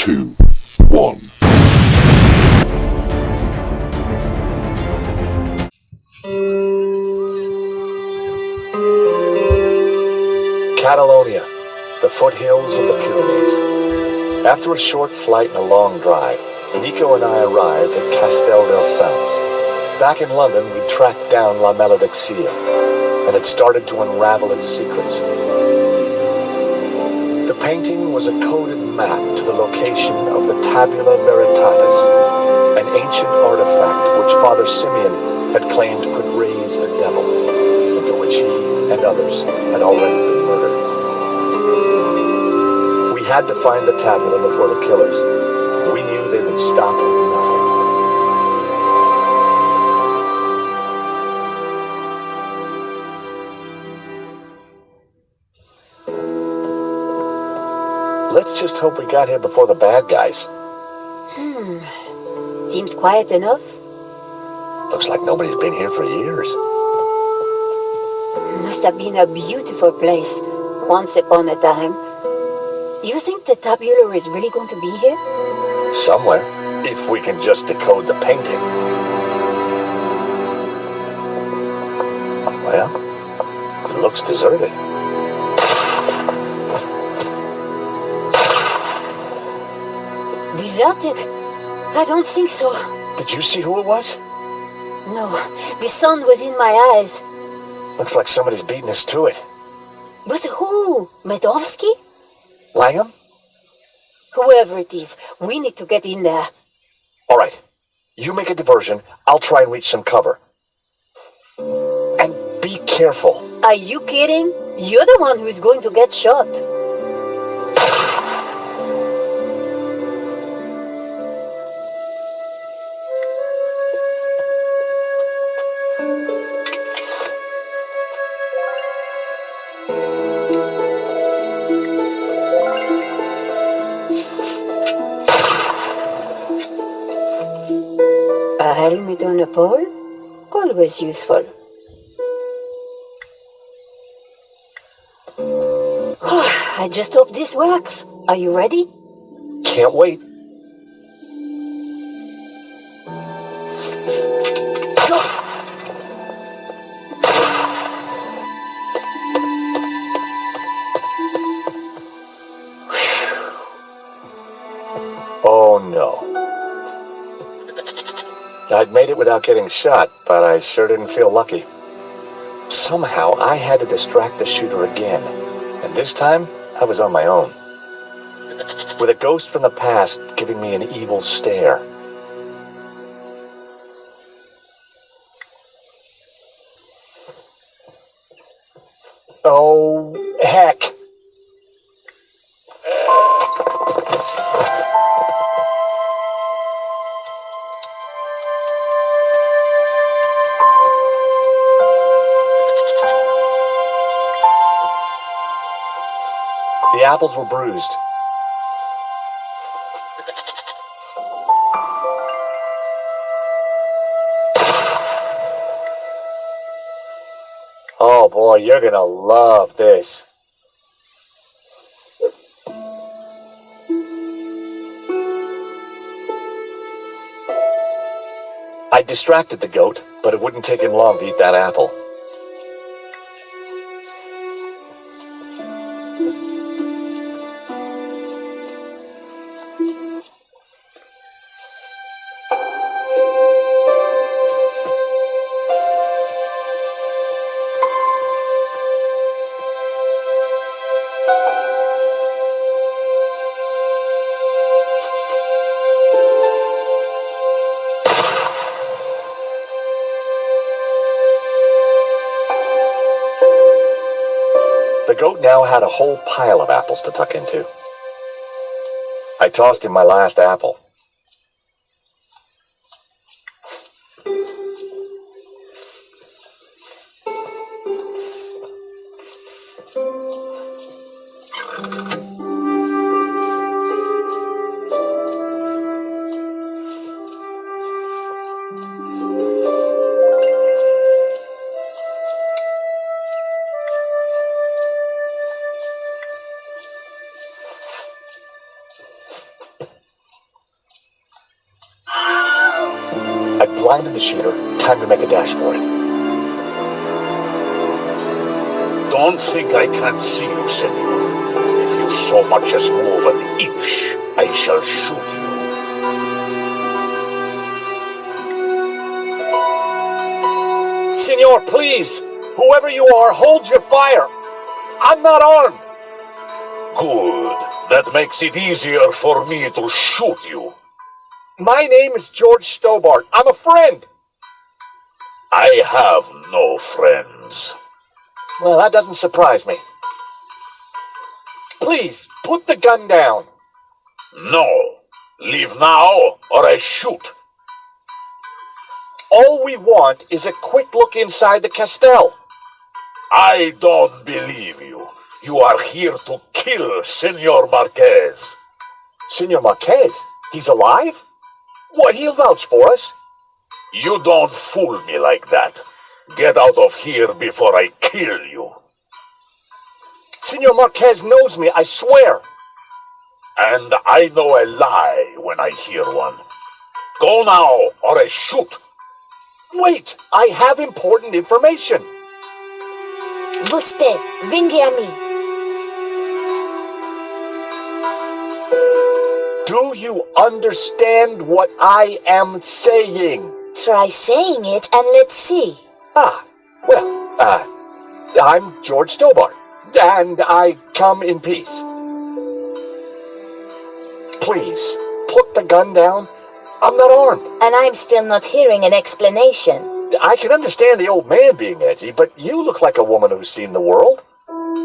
2, 1. Catalonia, the foothills of the Pyrenees. After a short flight and a long drive, Nico and I arrived at Castel del Sans. Back in London, we tracked down La Malediccia and had started to unravel its secrets. The painting was a coded map to the location of the Tabula Veritatis, an ancient artifact which Father Simeon had claimed could raise the devil, and for which he and others had already been murdered. We had to find the tabula before the killers. We knew they would stop at nothing. Let's just hope we got here before the bad guys. Seems quiet enough. Looks like nobody's been here for years. Must have been a beautiful place once upon a time. You think the tabula is really going to be here? Somewhere, if we can just decode the painting. Well, it looks deserted. Deserted? I don't think so. Did you see who it was? No, the sun was in my eyes. Looks like somebody's beating us to it. But who? Medovsky? Langham? Whoever it is, we need to get in there. All right. You make a diversion. I'll try and reach some cover. And be careful. Are you kidding? You're the one who's going to get shot. A helmet on a pole? Always useful. I just hope this works. Are you ready? Can't wait. Oh no. I'd made it without getting shot, but I sure didn't feel lucky. Somehow I had to distract the shooter again, and this time I was on my own. With a ghost from the past giving me an evil stare. Oh, heck! The apples were bruised. Oh boy, you're gonna love this. I distracted the goat, but it wouldn't take him long to eat that apple. The goat now had a whole pile of apples to tuck into. I tossed him my last apple. I blinded the shooter. Time to make a dash for it. Don't think I can't see you, senor. If you so much as move an inch, I shall shoot you. Senor, please! Whoever you are, hold your fire! I'm not armed! Good. That makes it easier for me to shoot you. My name is George Stobart. I'm a friend! I have no friends. Well, that doesn't surprise me. Please, put the gun down. No. Leave now, or I shoot. All we want is a quick look inside the Castell. I don't believe you. You are here to kill Senor Marquez. Senor Marquez? He's alive? What, he'll vouch for us? You don't fool me like that. Get out of here before I kill you. Senor Marquez knows me, I swear. And I know a lie when I hear one. Go now, or I shoot. Wait, I have important information. Vostè, vinghi a me. Do you understand what I am saying? Try saying it and let's see. I'm George Stobart, and I come in peace. Please, put the gun down. I'm not armed. And I'm still not hearing an explanation. I can understand the old man being edgy, but you look like a woman who's seen the world.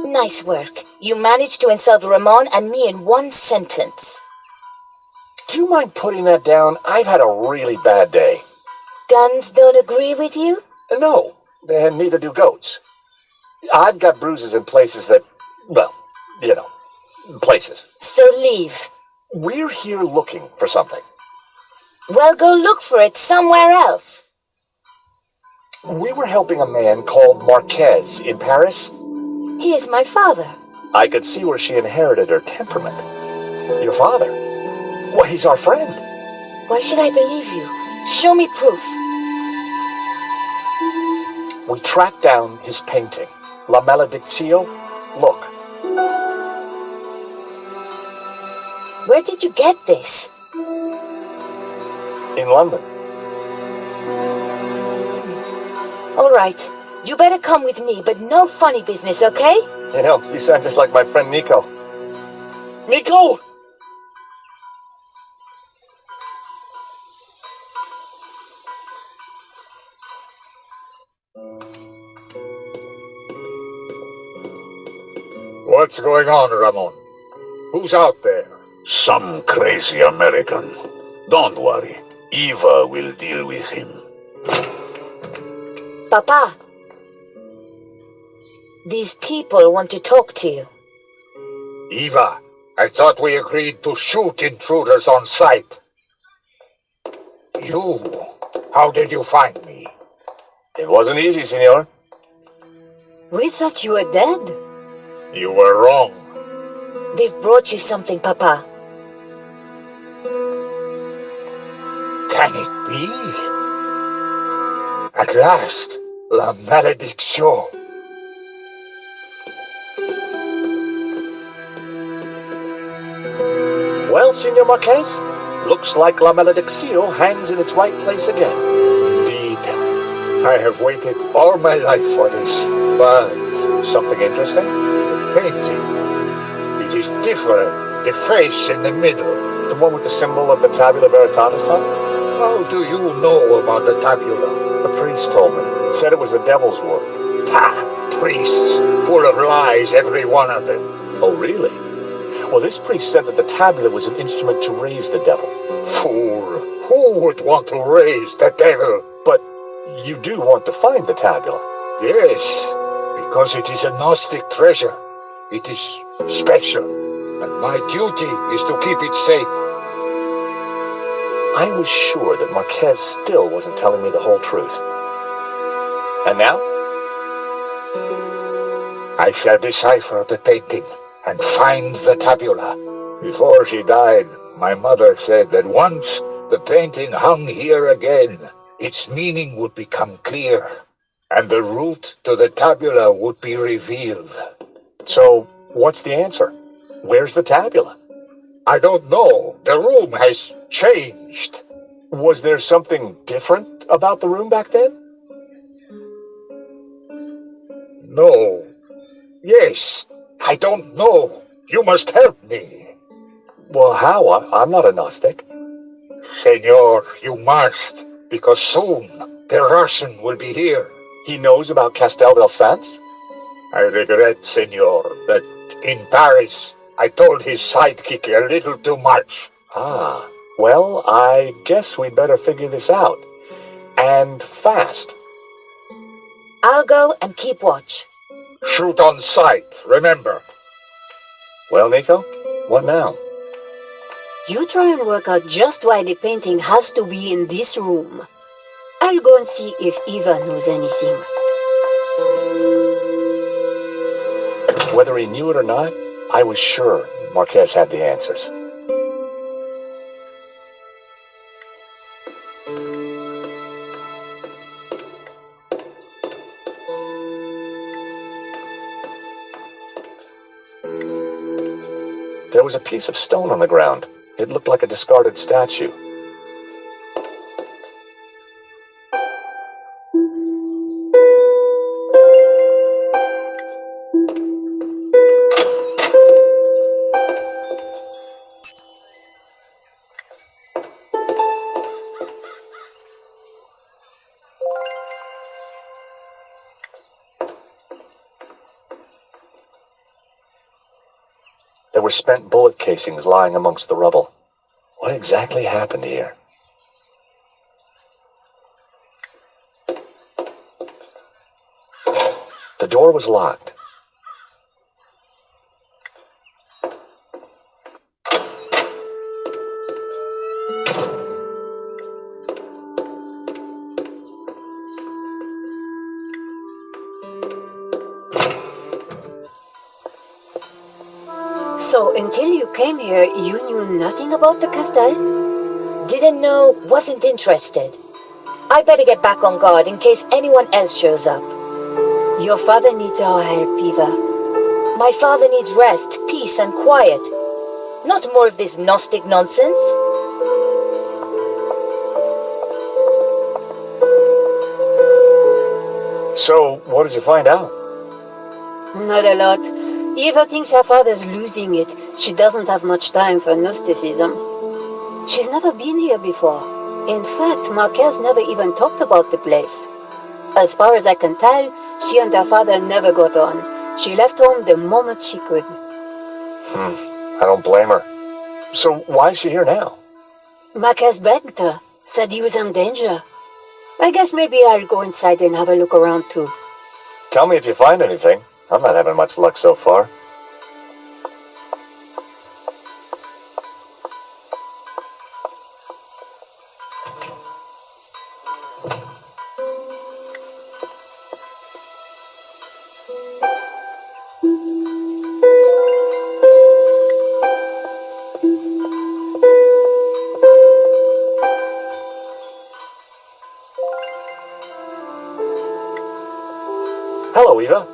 Nice work. You managed to insult Ramon and me in one sentence. Do you mind putting that down? I've had a really bad day. Guns don't agree with you? No, and neither do goats. I've got bruises in places that, well, you know, places. So leave. We're here looking for something. Well, go look for it somewhere else. We were helping a man called Marquez in Paris. He is my father. I could see where she inherited her temperament. Your father? Well, he's our friend. Why should I believe you? Show me proof. We tracked down his painting, La Maledictio. Look. Where did you get this? In London. All right. You better come with me, but no funny business, okay? You know, you sound just like my friend Nico. Nico! What's going on, Ramon? Who's out there? Some crazy American. Don't worry. Eva will deal with him. Papa. These people want to talk to you. Eva, I thought we agreed to shoot intruders on sight. You, how did you find me? It wasn't easy, senor. We thought you were dead. You were wrong. They've brought you something, Papa. Can it be? At last, La Maledictio. Well, Senor Marquez, looks like La Maledictio hangs in its right place again. Indeed. I have waited all my life for this. But something interesting? The painting. It is different. The face in the middle. The one with the symbol of the Tabula Veritatis on it? How do you know about the tabula? The priest told me. Said it was the devil's work. Pah! Priests, full of lies, every one of them. Oh, really? Well, this priest said that the tabula was an instrument to raise the devil. Fool! Who would want to raise the devil? But you do want to find the tabula. Yes, because it is a Gnostic treasure. It is special, and my duty is to keep it safe. I was sure that Marquez still wasn't telling me the whole truth. And now? I shall decipher the painting and find the tabula. Before she died, my mother said that once the painting hung here again, its meaning would become clear, and the route to the tabula would be revealed. So, what's the answer? Where's the tabula? I don't know. The room has changed. Was there something different about the room back then? No. Yes. I don't know. You must help me. Well, how? I'm not a Gnostic. Senor, you must, because soon the Russian will be here. He knows about Castel del Sans? I regret, senor, that in Paris I told his sidekick a little too much. Ah, well, I guess we'd better figure this out. And fast. I'll go and keep watch. Shoot on sight, remember. Well, Nico, what now? You try and work out just why the painting has to be in this room. I'll go and see if Eva knows anything. Whether he knew it or not, I was sure Marquez had the answers. There was a piece of stone on the ground. It looked like a discarded statue. There were spent bullet casings lying amongst the rubble. What exactly happened here? The door was locked. So, until you came here, you knew nothing about the Castel? Didn't know, wasn't interested. I better get back on guard in case anyone else shows up. Your father needs our help, Eva. My father needs rest, peace, and quiet. Not more of this Gnostic nonsense. So, what did you find out? Not a lot. Eva thinks her father's losing it. She doesn't have much time for Gnosticism. She's never been here before. In fact, Marquez never even talked about the place. As far as I can tell, she and her father never got on. She left home the moment she could. I don't blame her. So, why is she here now? Marquez begged her, said he was in danger. I guess maybe I'll go inside and have a look around too. Tell me if you find anything. I'm not having much luck so far. Hello, Eva.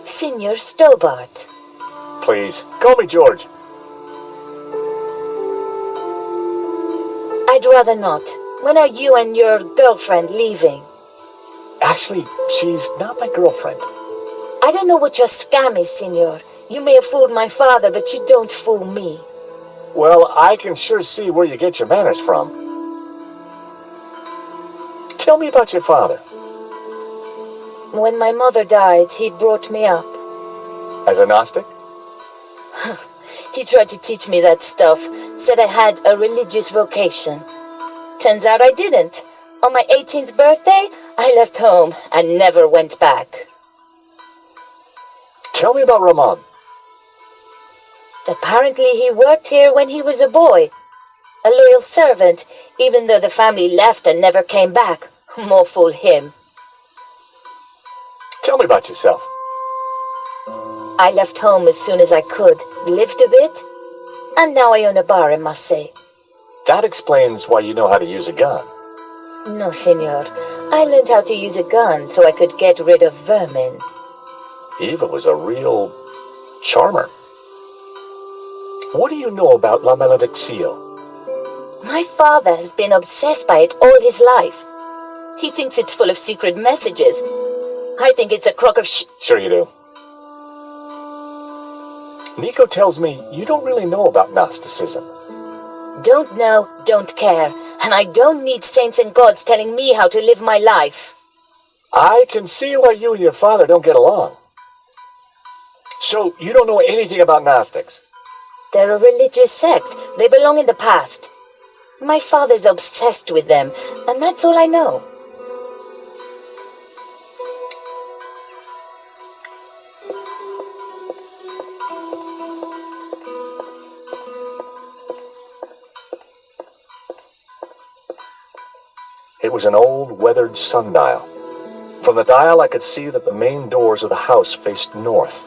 Senor Stobart. Please, call me George. I'd rather not. When are you and your girlfriend leaving? Actually, she's not my girlfriend. I don't know what your scam is, senor. You may have fooled my father, but you don't fool me. Well, I can sure see where you get your manners from. Tell me about your father. When my mother died, he brought me up. As a Gnostic? He tried to teach me that stuff, said I had a religious vocation. Turns out I didn't. On my 18th birthday, I left home and never went back. Tell me about Ramon. Apparently he worked here when he was a boy. A loyal servant, even though the family left and never came back. More fool him. Tell me about yourself. I left home as soon as I could, lived a bit, and now I own a bar in Marseille. That explains why you know how to use a gun. No, senor. I learned how to use a gun so I could get rid of vermin. Eva was a real charmer. What do you know about La Malediccio? My father has been obsessed by it all his life. He thinks it's full of secret messages. I think it's a crock of Sure you do. Nico tells me you don't really know about Gnosticism. Don't know, don't care. And I don't need saints and gods telling me how to live my life. I can see why you and your father don't get along. So, you don't know anything about Gnostics? They're a religious sect. They belong in the past. My father's obsessed with them, and that's all I know. It was an old, weathered sundial. From the dial, I could see that the main doors of the house faced north.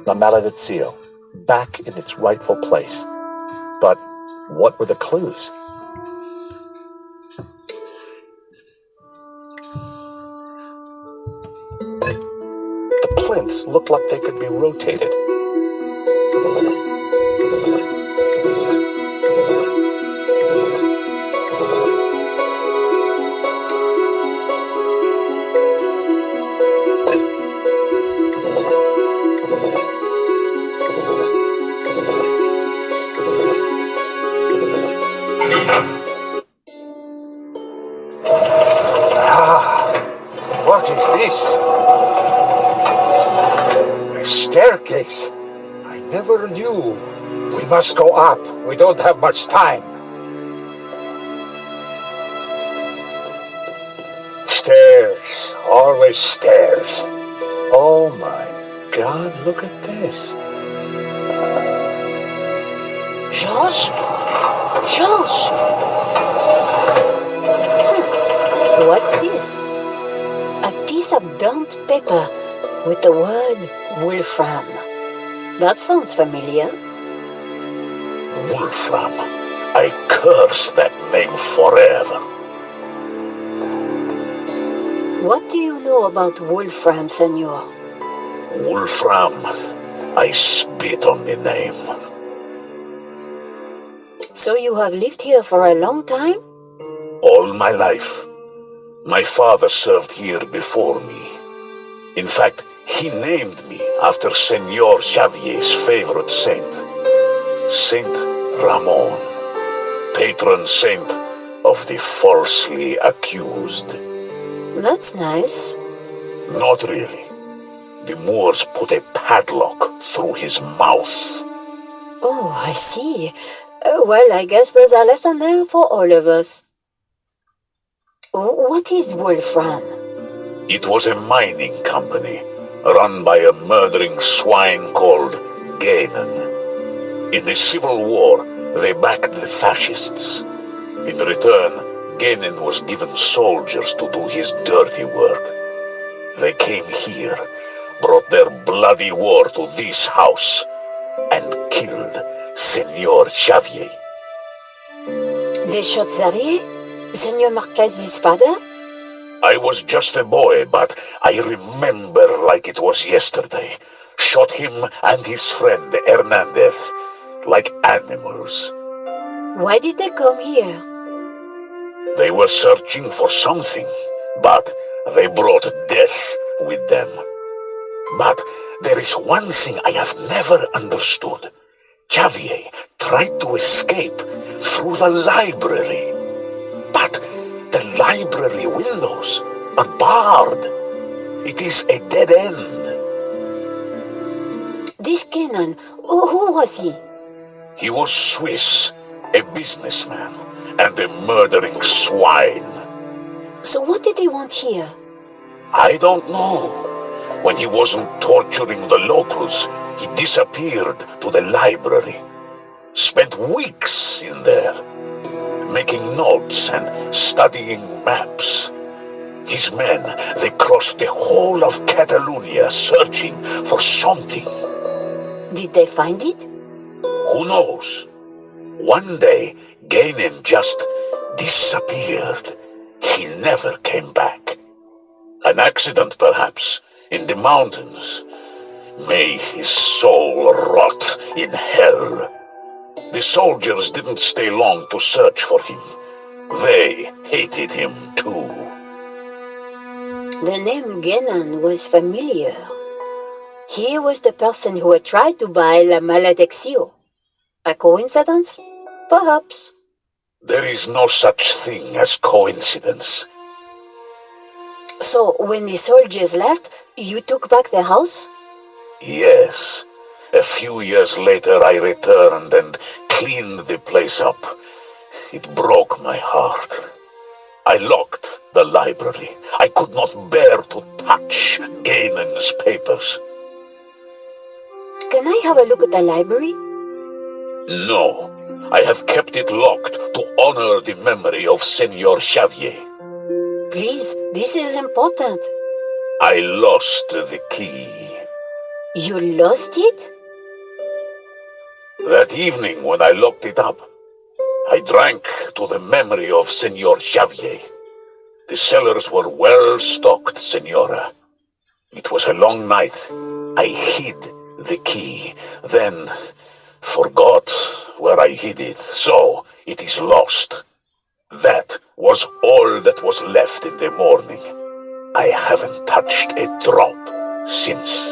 La Malediccio, back in its rightful place. But what were the clues? The plinths looked like they could be rotated. What is this? A staircase. I never knew. We must go up. We don't have much time. Stairs. Always stairs. Oh my God, look at this. George? George! What's this? A piece of burnt paper with the word Wolfram. That sounds familiar. Wolfram. I curse that name forever. What do you know about Wolfram, senor? Wolfram. I spit on the name. So you have lived here for a long time? All my life. My father served here before me. In fact, he named me after Senor Xavier's favorite saint, Saint Ramon, patron saint of the falsely accused. That's nice. Not really. The Moors put a padlock through his mouth. Oh, I see. Well, I guess there's a lesson there for all of us. What is Wolfram? It was a mining company run by a murdering swine called Ganon. In the Civil War, they backed the fascists. In return, Ganon was given soldiers to do his dirty work. They came here, brought their bloody war to this house, and killed Senor Xavier. They shot Xavier? Senor Marquez's father? I was just a boy, but I remember like it was yesterday. Shot him and his friend Hernandez like animals. Why did they come here? They were searching for something, but they brought death with them. But there is one thing I have never understood. Xavier tried to escape through the library. But the library windows are barred. It is a dead end. This Kenan, who was he? He was Swiss, a businessman, and a murdering swine. So what did he want here? I don't know. When he wasn't torturing the locals, he disappeared to the library. spent weeks in there, making notes and studying maps. His men, they crossed the whole of Catalonia searching for something. Did they find it? Who knows? One day, Gainen just disappeared. He never came back. An accident, perhaps, in the mountains. May his soul rot in hell. The soldiers didn't stay long to search for him. They hated him too. The name Genan was familiar. He was the person who had tried to buy La Maledicción. A coincidence? Perhaps. There is no such thing as coincidence. So, when the soldiers left, you took back the house? Yes. A few years later I returned and cleaned the place up. It broke my heart. I locked the library. I could not bear to touch Gainen's papers. Can I have a look at the library? No, I have kept it locked to honor the memory of Senor Xavier. Please, this is important. I lost the key. You lost it? That evening when I locked it up, I drank to the memory of Senor Xavier. The cellars were well stocked, Senora. It was a long night. I hid the key, then forgot where I hid it, so it is lost. That was all that was left in the morning. I haven't touched a drop since.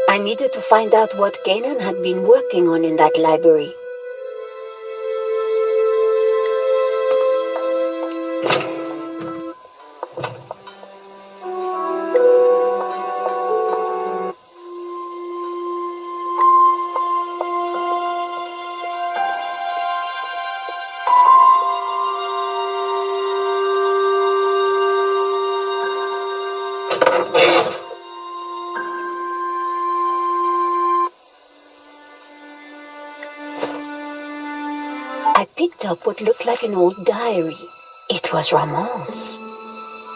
I needed to find out what Ganon had been working on in that library. I picked up what looked like an old diary. It was Ramon's.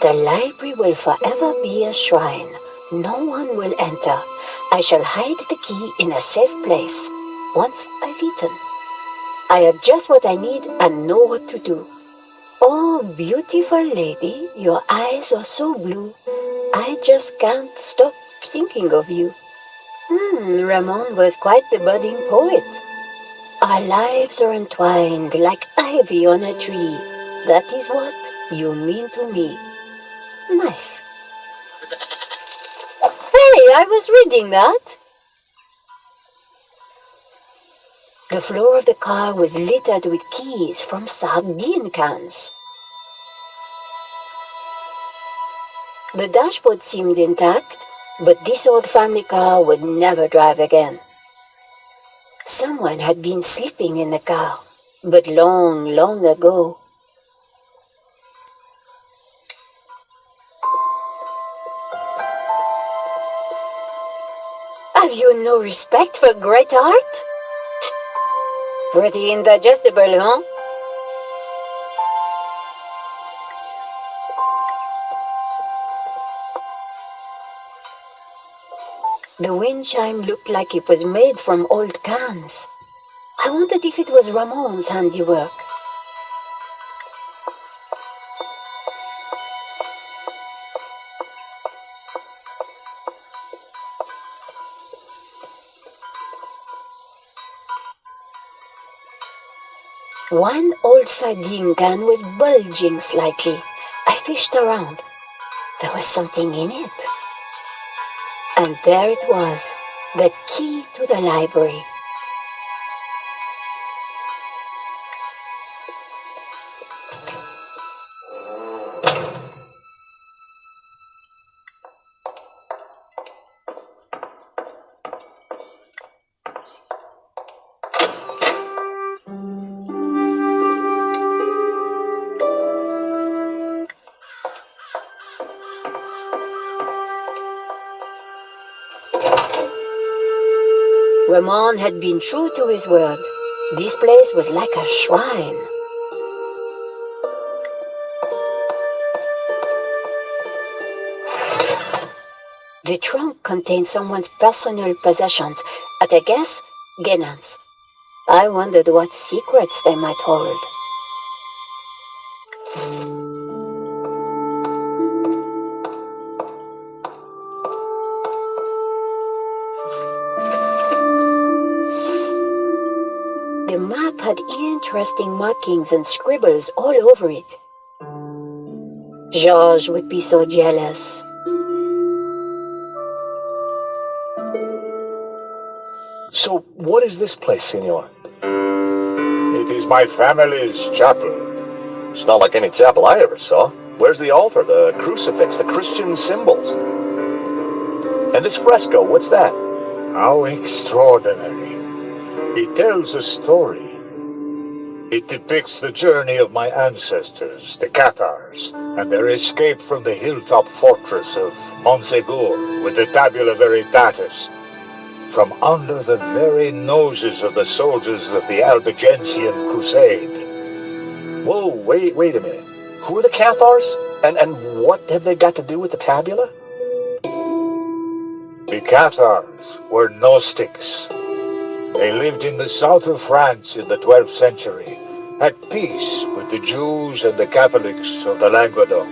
The library will forever be a shrine. No one will enter. I shall hide the key in a safe place. Once I've eaten, I have just what I need and know what to do. Oh, beautiful lady, your eyes are so blue. I just can't stop thinking of you. Ramon was quite the budding poet. Our lives are entwined like ivy on a tree. That is what you mean to me. Nice. Hey, I was reading that. The floor of the car was littered with keys from sardine cans. The dashboard seemed intact, but this old family car would never drive again. Someone had been sleeping in the car, but long, long ago. Have you no respect for great art? Pretty indigestible, huh? The wind chime looked like it was made from old cans. I wondered if it was Ramon's handiwork. One old sardine can was bulging slightly. I fished around. There was something in it. And there it was, the key to the library. Ramon had been true to his word. This place was like a shrine. The trunk contained someone's personal possessions, at I guess, Genan's. I wondered what secrets they might hold. The map had interesting markings and scribbles all over it. Georges would be so jealous. So, what is this place, senor? It is my family's chapel. It's not like any chapel I ever saw. Where's the altar, the crucifix, the Christian symbols? And this fresco, what's that? How extraordinary. It tells a story. It depicts the journey of my ancestors, the Cathars, and their escape from the hilltop fortress of Montsegur with the Tabula Veritatis, from under the very noses of the soldiers of the Albigensian Crusade. Whoa, wait a minute. Who are the Cathars? And what have they got to do with the tabula? The Cathars were Gnostics. They lived in the south of France in the 12th century, at peace with the Jews and the Catholics of the Languedoc.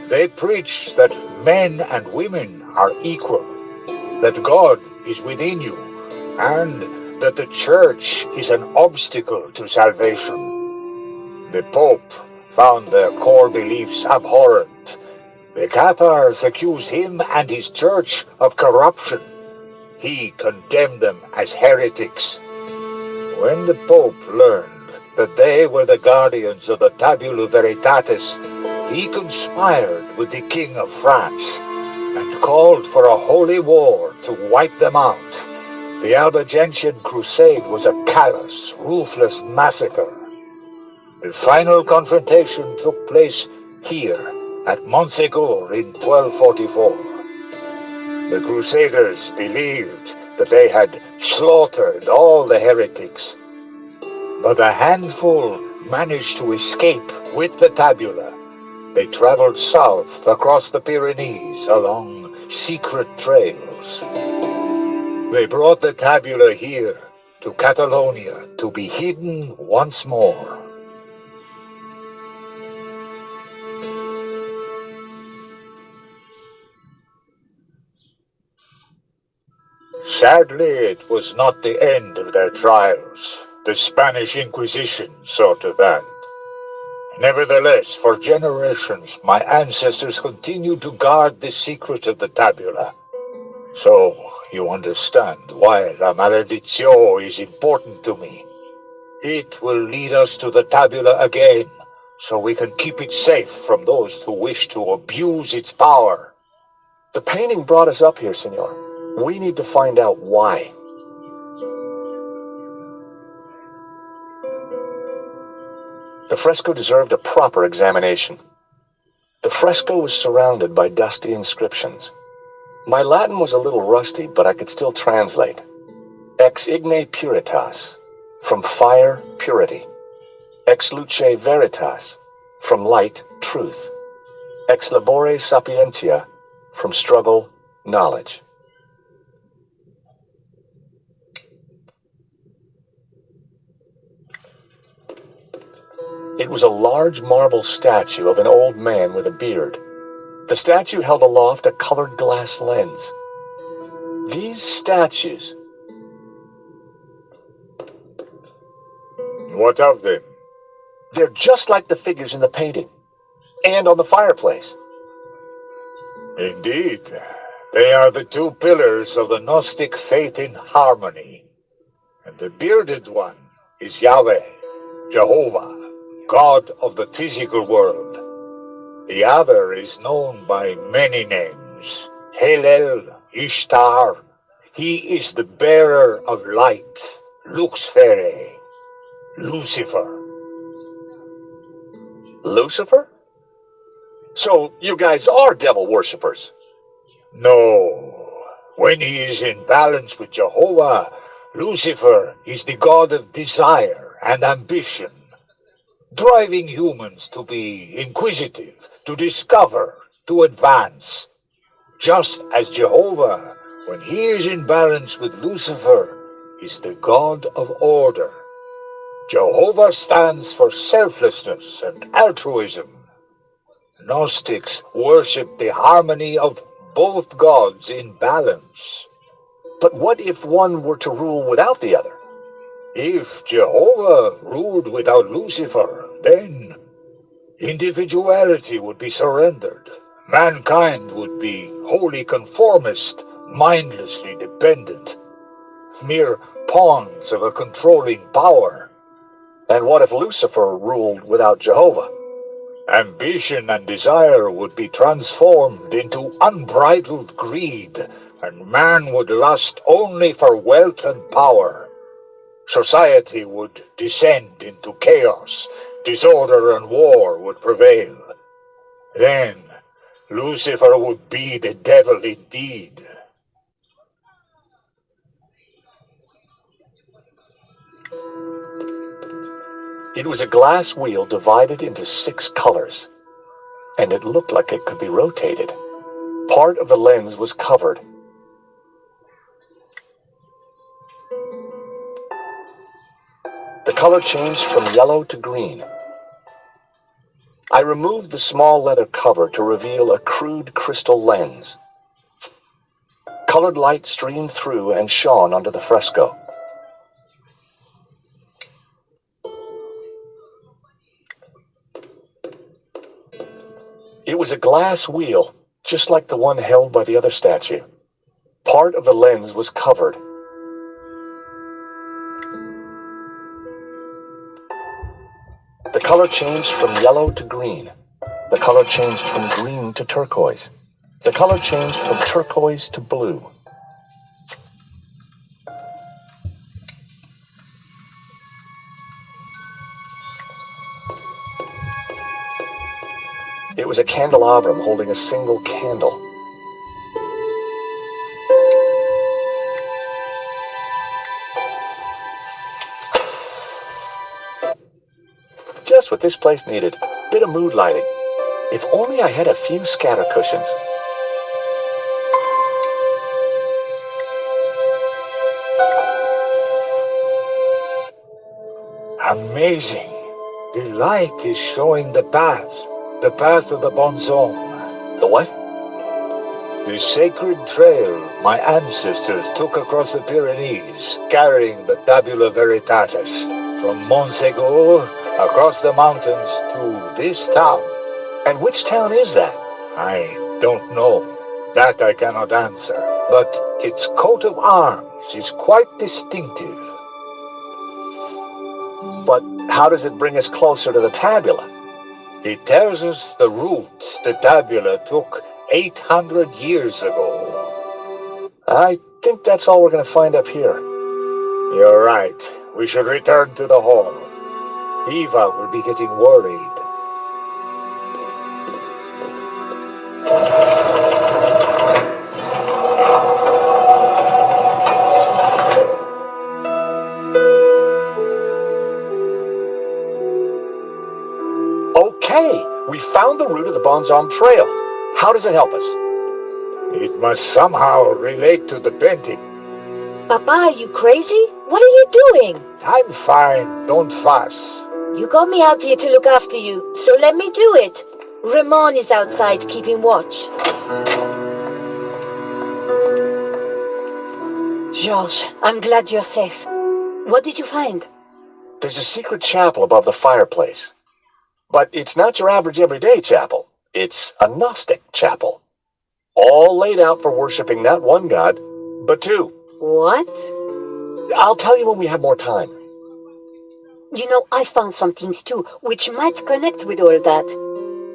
They preach that men and women are equal, that God is within you, and that the Church is an obstacle to salvation. The Pope found their core beliefs abhorrent. The Cathars accused him and his Church of corruption. He condemned them as heretics. When the Pope learned that they were the guardians of the Tabula Veritatis, he conspired with the King of France and called for a holy war to wipe them out. The Albigensian Crusade was a callous, ruthless massacre. The final confrontation took place here at Montsegur in 1244. The Crusaders believed that they had slaughtered all the heretics, but a handful managed to escape with the tabula. They traveled south across the Pyrenees along secret trails. They brought the tabula here to Catalonia to be hidden once more. Sadly, it was not the end of their trials. The Spanish Inquisition saw to that. Nevertheless, for generations, my ancestors continued to guard the secret of the tabula. So, you understand why La Maledizio is important to me. It will lead us to the tabula again, so we can keep it safe from those who wish to abuse its power. The painting brought us up here, senor. We need to find out why. The fresco deserved a proper examination. The fresco was surrounded by dusty inscriptions. My Latin was a little rusty, but I could still translate. Ex igne puritas, from fire, purity. Ex luce veritas, from light, truth. Ex labore sapientia, from struggle, knowledge. It was a large marble statue of an old man with a beard. The statue held aloft a colored glass lens. These statues... What of them? They're just like the figures in the painting. And on the fireplace. Indeed, they are the two pillars of the Gnostic faith in harmony. And the bearded one is Yahweh, Jehovah, God of the physical world. The other is known by many names. Helel, Ishtar. He is the bearer of light, Luxfere, Lucifer. Lucifer? So you guys are devil worshippers? No, When he is in balance with Jehovah, Lucifer is the god of desire and ambition, driving humans to be inquisitive, to discover, to advance. Just as Jehovah, when he is in balance with Lucifer, is the god of order. Jehovah stands for selflessness and altruism. Gnostics worship the harmony of both gods in balance. But what if one were to rule without the other? If Jehovah ruled without Lucifer, then individuality would be surrendered. Mankind would be wholly conformist, mindlessly dependent, mere pawns of a controlling power. And what if Lucifer ruled without Jehovah? Ambition and desire would be transformed into unbridled greed, and man would lust only for wealth and power. Society would descend into chaos, disorder and war would prevail. Then Lucifer would be the devil indeed. It was a glass wheel divided into 6 colors, and it looked like it could be rotated. Part of the lens was covered. The color changed from yellow to green. I removed the small leather cover to reveal a crude crystal lens. Colored light streamed through and shone onto the fresco. It was a glass wheel, just like the one held by the other statue. Part of the lens was covered. The color changed from yellow to green. The color changed from green to turquoise. The color changed from turquoise to blue. It was a candelabrum holding a single candle. Just what this place needed. Bit of mood lighting. If only I had a few scatter cushions. Amazing. The light is showing the path of the bonzom. The what? The sacred trail my ancestors took across the Pyrenees, carrying the Tabula Veritatis from Montsegur across the mountains to this town. And which town is that? I don't know. That I cannot answer. But its coat of arms is quite distinctive. But how does it bring us closer to the tabula? It tells us the route the tabula took 800 years ago. I think that's all we're going to find up here. You're right. We should return to the hall. Eva will be getting worried. Okay, we found the route of the Bonzom Trail. How does it help us? It must somehow relate to the painting. Papa, are you crazy? What are you doing? I'm fine, don't fuss. You got me out here to look after you, so let me do it. Ramon is outside keeping watch. George, I'm glad you're safe. What did you find? There's a secret chapel above the fireplace. But it's not your average everyday chapel. It's a Gnostic chapel. All laid out for worshiping not one god, but 2. What? I'll tell you when we have more time. You know, I found some things too, which might connect with all that.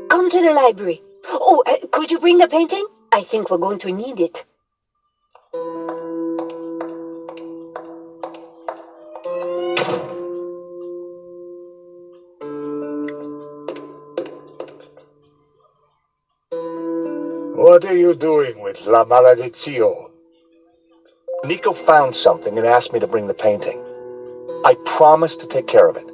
Come to the library. Oh, could you bring the painting? I think we're going to need it. What are you doing with La Maledizio? Nico found something and asked me to bring the painting. I promised to take care of it.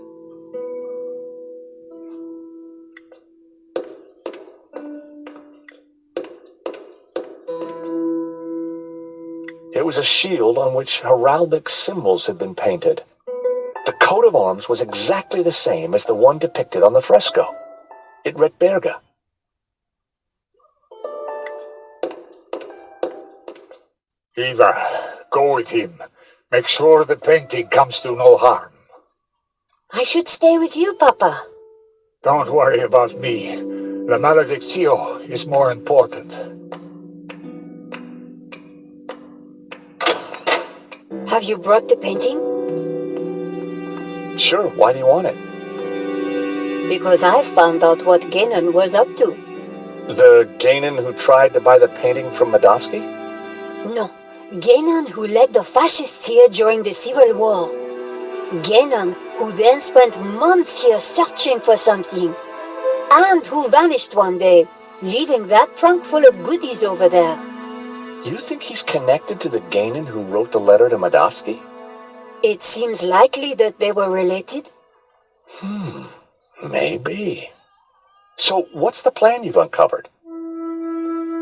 It was a shield on which heraldic symbols had been painted. The coat of arms was exactly the same as the one depicted on the fresco. It read Berga. Ivar, go with him. Make sure the painting comes to no harm. I should stay with you, Papa. Don't worry about me. La Maledictio is more important. Have you brought the painting? Sure, why do you want it? Because I found out what Ganon was up to. The Ganon who tried to buy the painting from Medovsky? No, Ganon who led the fascists here during the Civil War. Ganon who then spent months here searching for something. And who vanished one day, leaving that trunk full of goodies over there. You think he's connected to the Ganon who wrote the letter to Medovsky? It seems likely that they were related. Maybe. So, what's the plan you've uncovered?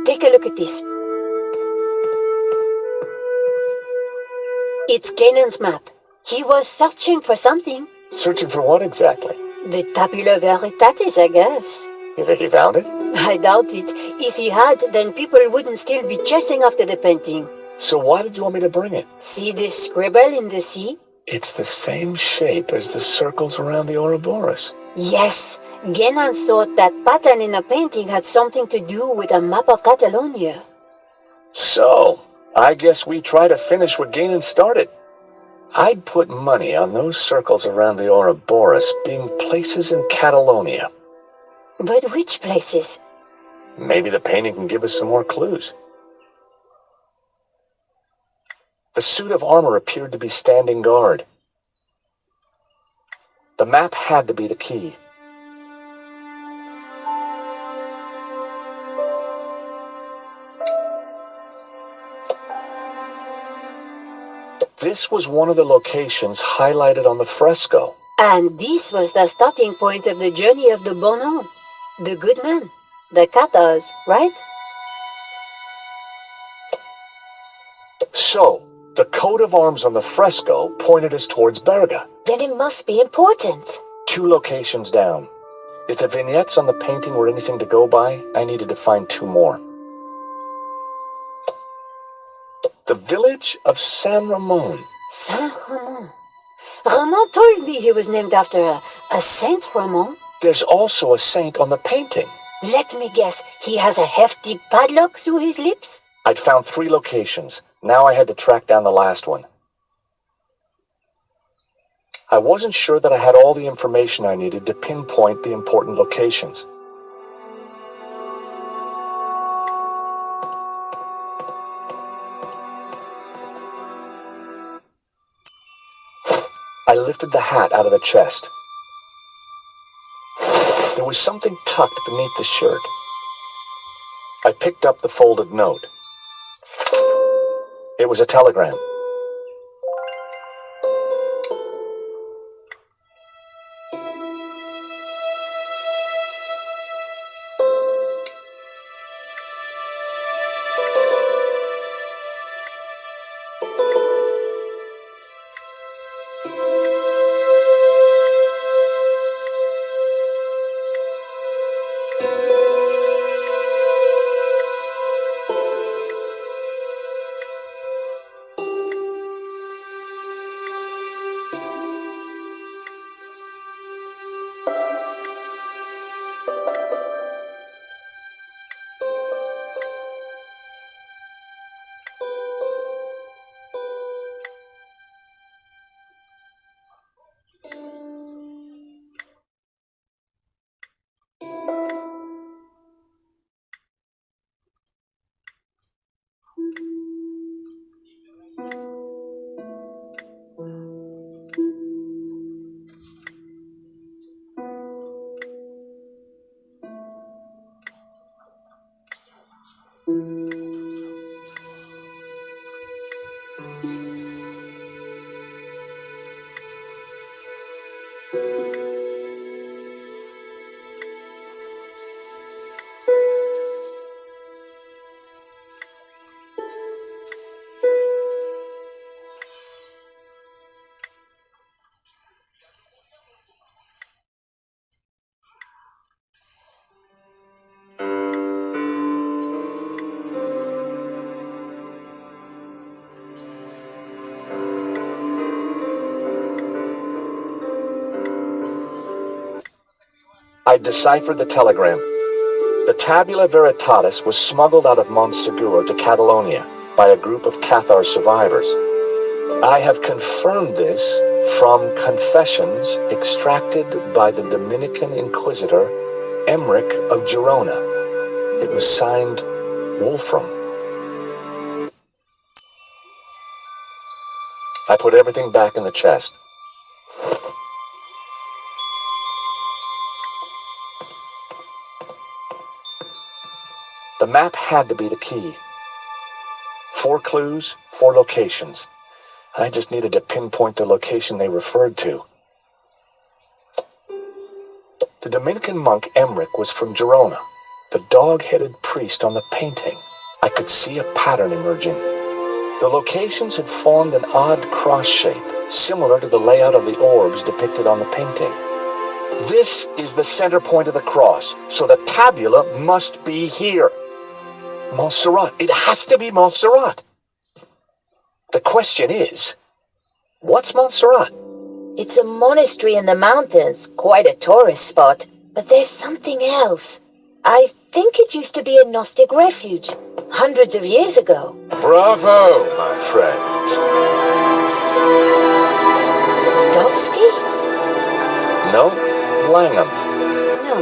Take a look at this. It's Ganon's map. He was searching for something. Searching for what exactly? The Tabula Veritatis, I guess. You think he found it? I doubt it. If he had, then people wouldn't still be chasing after the painting. So why did you want me to bring it? See this scribble in the sea? It's the same shape as the circles around the Ouroboros. Yes, Ganon thought that pattern in the painting had something to do with a map of Catalonia. So, I guess we try to finish what Ganon started. I'd put money on those circles around the Ouroboros being places in Catalonia. But which places? Maybe the painting can give us some more clues. The suit of armor appeared to be standing guard. The map had to be the key. This was one of the locations highlighted on the fresco. And this was the starting point of the journey of the Bono, the good man, the Katas, right? So, the coat of arms on the fresco pointed us towards Berga. Then it must be important. 2 locations down. If the vignettes on the painting were anything to go by, I needed to find 2 more. The village of San Ramon. Saint Ramon. Ramon told me he was named after a Saint Ramon. There's also a saint on the painting. Let me guess, he has a hefty padlock through his lips? I'd found 3 locations. Now I had to track down the last one. I wasn't sure that I had all the information I needed to pinpoint the important locations. I lifted the hat out of the chest. There was something tucked beneath the shirt. I picked up the folded note. It was a telegram. I deciphered the telegram. The Tabula Veritatis was smuggled out of Montsegur to Catalonia by a group of Cathar survivors. I have confirmed this from confessions extracted by the Dominican Inquisitor Emmerich of Girona. It was signed Wolfram. I put everything back in the chest. The map had to be the key. 4 clues, 4 locations. I just needed to pinpoint the location they referred to. The Dominican monk Emmerich was from Girona, the dog-headed priest on the painting. I could see a pattern emerging. The locations had formed an odd cross shape, similar to the layout of the orbs depicted on the painting. This is the center point of the cross, so the tabula must be here. Montserrat. It has to be Montserrat. The question is, what's Montserrat? It's a monastery in the mountains, quite a tourist spot. But there's something else. I think it used to be a Gnostic refuge, hundreds of years ago. Bravo, my friend. Dovsky? No, Langham. No,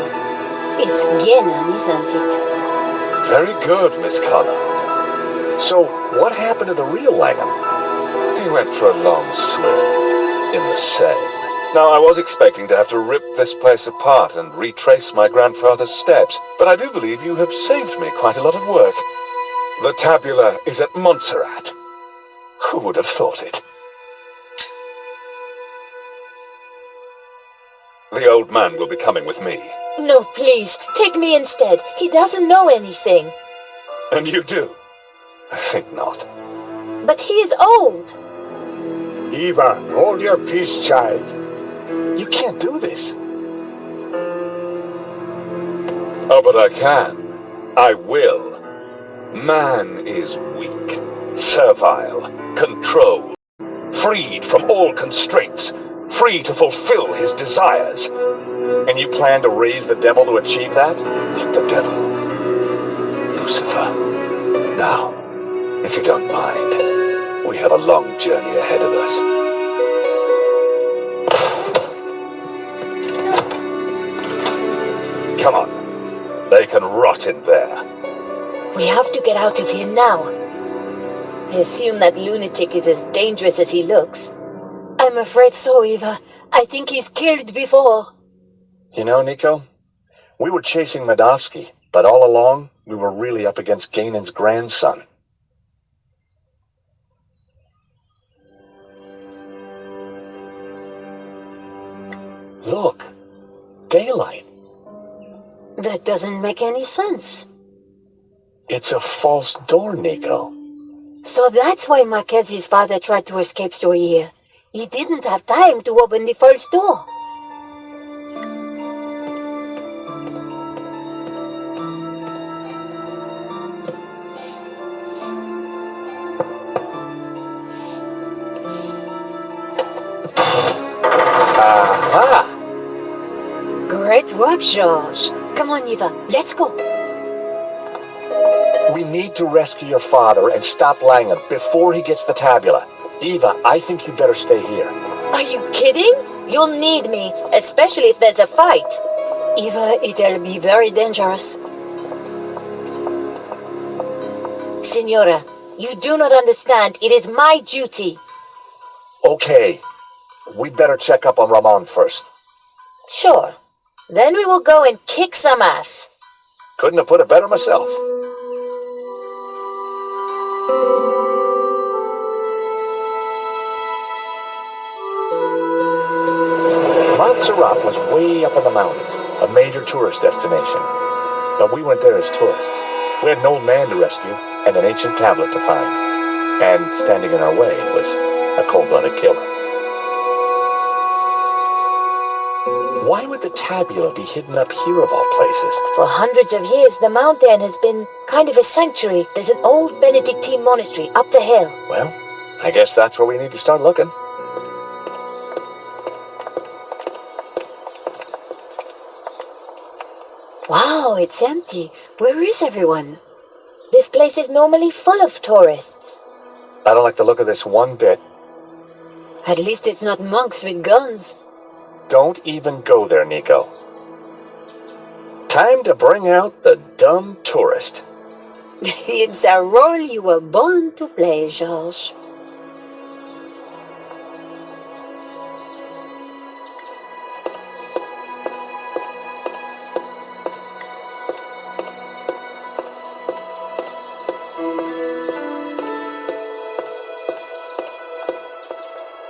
it's Genon, isn't it? Very good, Miss Collard. So, what happened to the real Langham? He went for a long swim in the Seine. Now, I was expecting to have to rip this place apart and retrace my grandfather's steps, but I do believe you have saved me quite a lot of work. The tabula is at Montserrat. Who would have thought it? The old man will be coming with me. No, please, take me instead. He doesn't know anything. And you do? I think not. But he is old. Eva, hold your peace, child. You can't do this. Oh, but I can. I will. Man is weak, servile, controlled, freed from all constraints, free to fulfill his desires. And you plan to raise the devil to achieve that? Not the devil. Lucifer. Now, if you don't mind, we have a long journey ahead of us. Come on. They can rot in there. We have to get out of here now. I assume that lunatic is as dangerous as he looks. I'm afraid so, Eva. I think he's killed before. You know, Nico, we were chasing Medovsky, but all along, we were really up against Ganon's grandson. Look, daylight. That doesn't make any sense. It's a false door, Nico. So that's why Marquez's father tried to escape through here. He didn't have time to open the false door. Aha! Great work, George. Come on, Eva, let's go. We need to rescue your father and stop Langham before he gets the tabula. Eva, I think you better stay here. Are you kidding? You'll need me, especially if there's a fight. Eva, it'll be very dangerous. Signora, you do not understand. It is my duty. Okay. We'd better check up on Ramon first. Sure. Then we will go and kick some ass. Couldn't have put it better myself. Serpent was way up in the mountains, a major tourist destination. But we went there as tourists. We had an old man to rescue and an ancient tablet to find. And standing in our way was a cold-blooded killer. Why would the tabula be hidden up here of all places? For hundreds of years, the mountain has been kind of a sanctuary. There's an old Benedictine monastery up the hill. Well, I guess that's where we need to start looking. Wow, it's empty. Where is everyone? This place is normally full of tourists. I don't like the look of this one bit. At least it's not monks with guns. Don't even go there, Nico. Time to bring out the dumb tourist. It's a role you were born to play, George.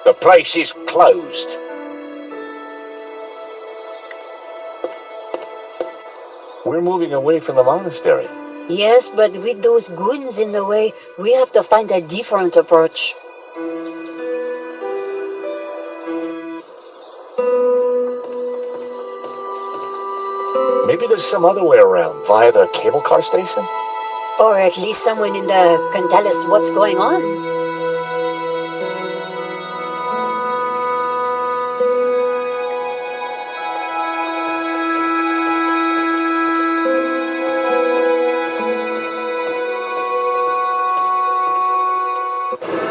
The place is closed. We're moving away from the monastery. Yes, but with those goons in the way, we have to find a different approach. Maybe there's some other way around, via the cable car station? Or at least someone in the can tell us what's going on.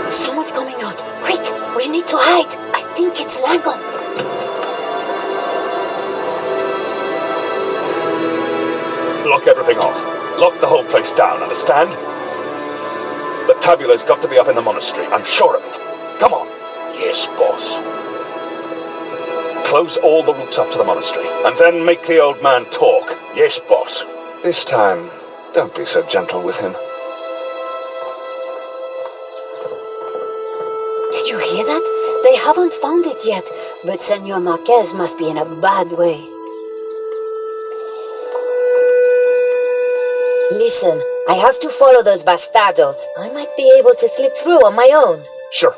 Someone's coming out. Quick, we need to hide. I think it's Lagon. Lock everything off. Lock the whole place down, understand? The tabula's got to be up in the monastery, I'm sure of it. Come on. Yes, boss. Close all the routes up to the monastery, and then make the old man talk. Yes, boss. This time, don't be so gentle with him. Did you hear that? They haven't found it yet, but Senor Marquez must be in a bad way. Listen, I have to follow those bastardos. I might be able to slip through on my own. Sure.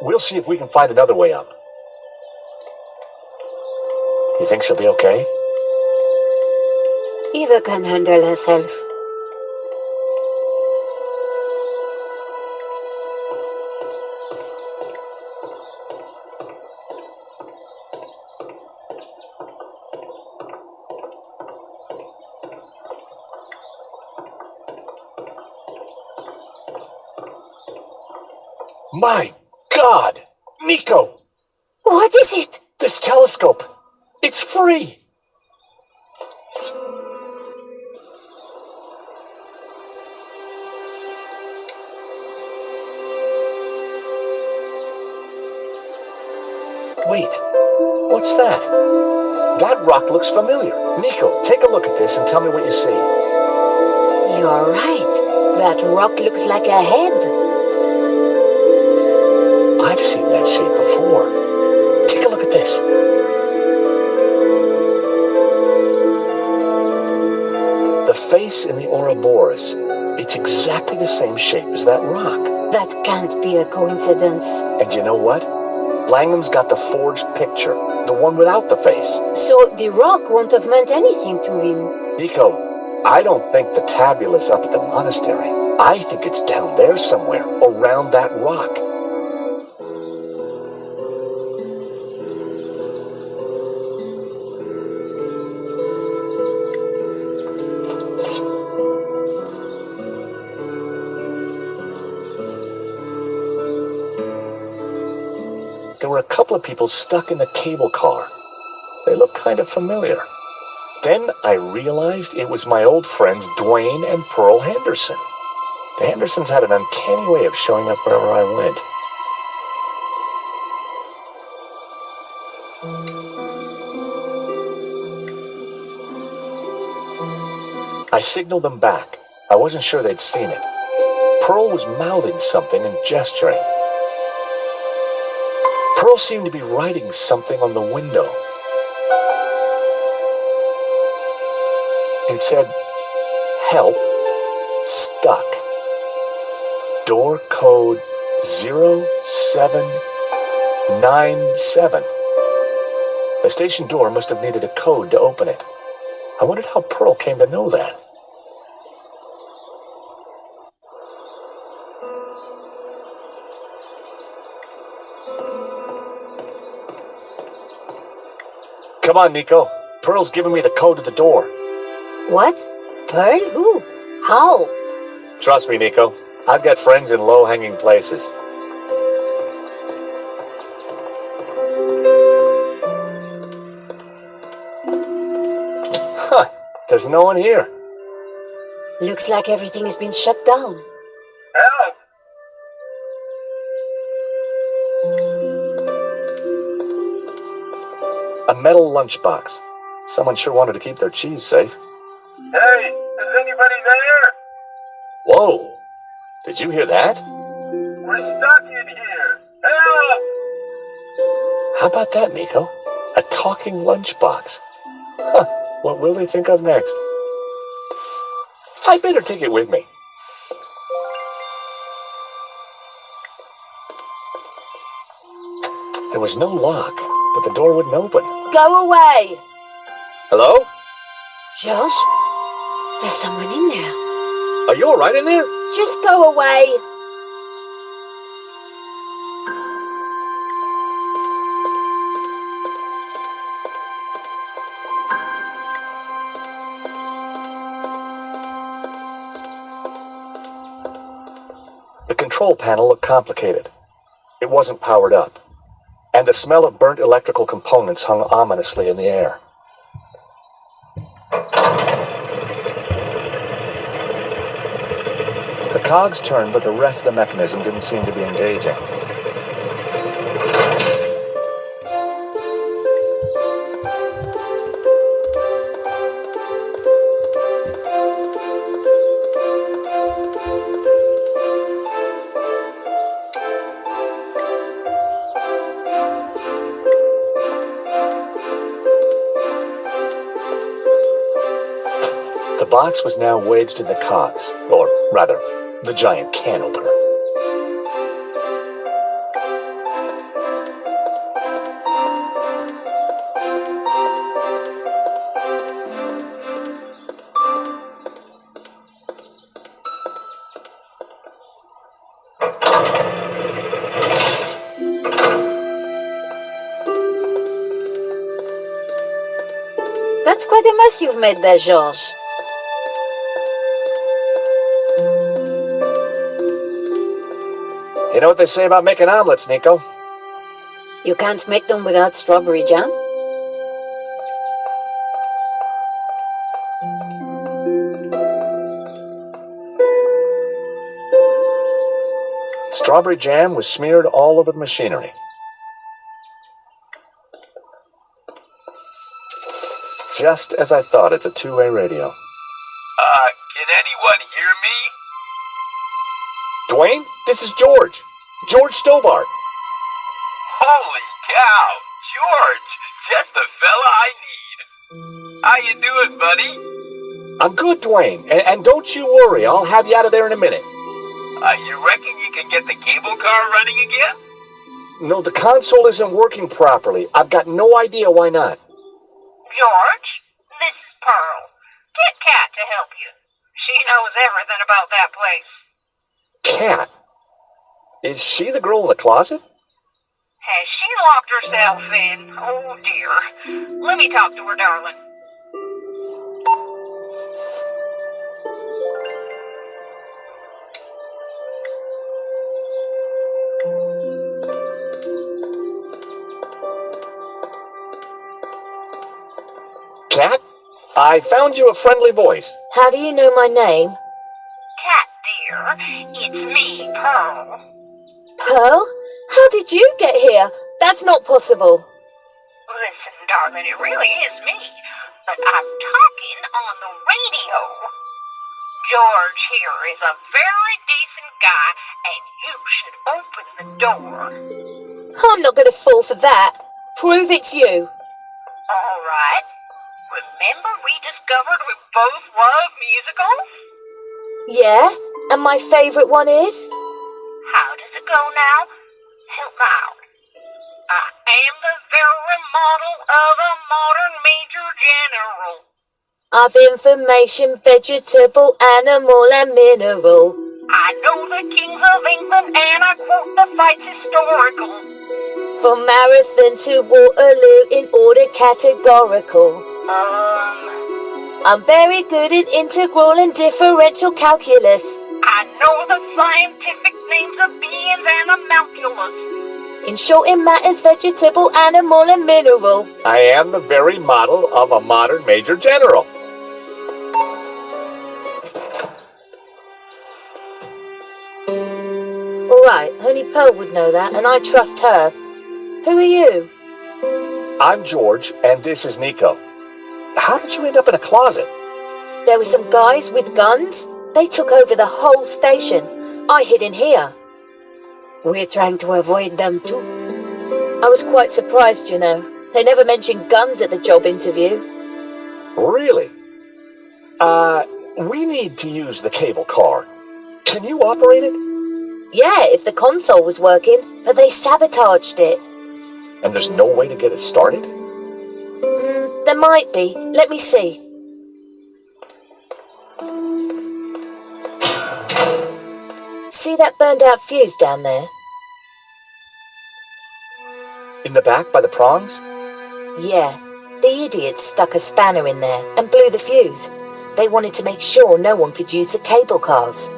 We'll see if we can find another way up. You think she'll be okay? Eva can handle herself. My God! Nico! What is it? This telescope! It's free! Wait, what's that? That rock looks familiar. Nico, take a look at this and tell me what you see. You're right. That rock looks like a head. I've seen that shape before. Take a look at this. The face in the Ouroboros, it's exactly the same shape as that rock. That can't be a coincidence. And you know what? Langham's got the forged picture, the one without the face. So the rock won't have meant anything to him. Nico, I don't think the tabula's up at the monastery. I think it's down there somewhere, around that rock. There were a couple of people stuck in the cable car. They looked kind of familiar. Then I realized it was my old friends Dwayne and Pearl Henderson. The Hendersons had an uncanny way of showing up wherever I went. I signaled them back. I wasn't sure they'd seen it. Pearl was mouthing something and gesturing. Pearl seemed to be writing something on the window. It said, help, stuck. Door code 0797. The station door must have needed a code to open it. I wondered how Pearl came to know that. Come on, Nico. Pearl's giving me the code to the door. What? Pearl? Who? How? Trust me, Nico. I've got friends in low-hanging places. Huh. There's no one here. Looks like everything has been shut down. Help! A metal lunchbox. Someone sure wanted to keep their cheese safe. Hey, is anybody there? Whoa! Did you hear that? We're stuck in here. Help! How about that, Nico? A talking lunchbox. Huh. What will they think of next? I better take it with me. There was no lock, but the door wouldn't open. Go away! Hello? Josh? There's someone in there. Are you all right in there? Just go away! The control panel looked complicated. It wasn't powered up, and the smell of burnt electrical components hung ominously in the air. The cogs turned, but the rest of the mechanism didn't seem to be engaging. The box was now wedged in the cogs, or rather, the giant can opener. That's quite a mess you've made there, George. You know what they say about making omelets, Nico? You can't make them without strawberry jam? Strawberry jam was smeared all over the machinery. Just as I thought, it's a two-way radio. Can anyone hear me? Dwayne, this is George. George Stobart. Holy cow! George! Just the fella I need. How you doing, buddy? I'm good, Dwayne. And don't you worry, I'll have you out of there in a minute. You reckon you can get the cable car running again? No, the console isn't working properly. I've got no idea why not. George, this is Pearl. Get Kat to help you. She knows everything about that place. Kat? Is she the girl in the closet? Has she locked herself in? Oh, dear. Let me talk to her, darling. Kat? I found you a friendly voice. How do you know my name? Kat, dear, it's me, Pearl. Pearl? How did you get here? That's not possible. Listen, darling, it really is me. But I'm talking on the radio. George here is a very decent guy, and you should open the door. I'm not going to fall for that. Prove it's you. All right. Well, Remember we discovered we both love musicals? Yeah? And my favorite one is? How does it go now? Help me out. I am the very model of a modern major general. Of information, vegetable, animal, and mineral. I know the kings of England and I quote the fights historical. From Marathon to Waterloo in order categorical. I'm very good at integral and differential calculus. I know the scientific names of beings and amalculus. In short, it matters vegetable, animal, and mineral. I am the very model of a modern major general. All right, only Pearl would know that, and I trust her. Who are you? I'm George, and this is Nico. How did you end up in a closet? There were some guys with guns. They took over the whole station. I hid in here. We're trying to avoid them too. I was quite surprised, you know. They never mentioned guns at the job interview. Really? We need to use the cable car. Can you operate it? Yeah, if the console was working, but they sabotaged it. And there's no way to get it started? There might be. Let me see. See that burned out fuse down there? In the back by the prongs? Yeah. The idiots stuck a spanner in there and blew the fuse. They wanted to make sure no one could use the cable cars.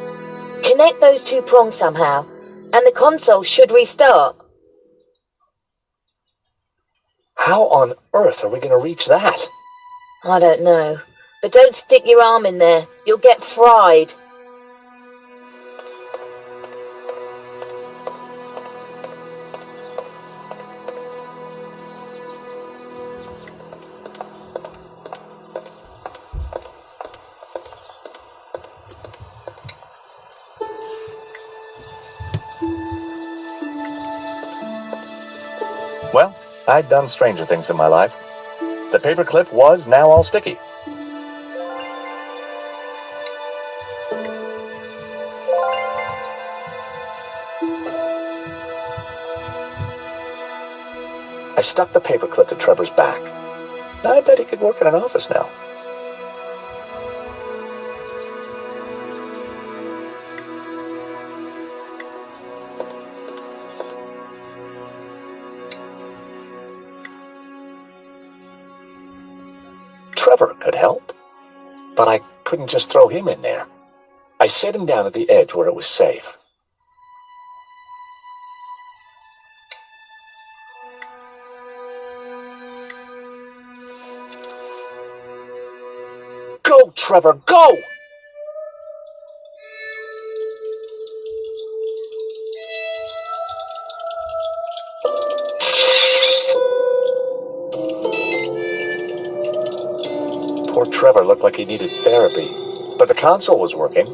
Connect those two prongs somehow, and the console should restart. How on earth are we going to reach that? I don't know. But don't stick your arm in there. You'll get fried. Well, I'd done stranger things in my life. The paperclip was now all sticky. I stuck the paperclip to Trevor's back. I bet he could work in an office now. Trevor could help, but I couldn't just throw him in there. I set him down at the edge where it was safe. Go, Trevor, go! Poor Trevor looked like he needed therapy, but the console was working.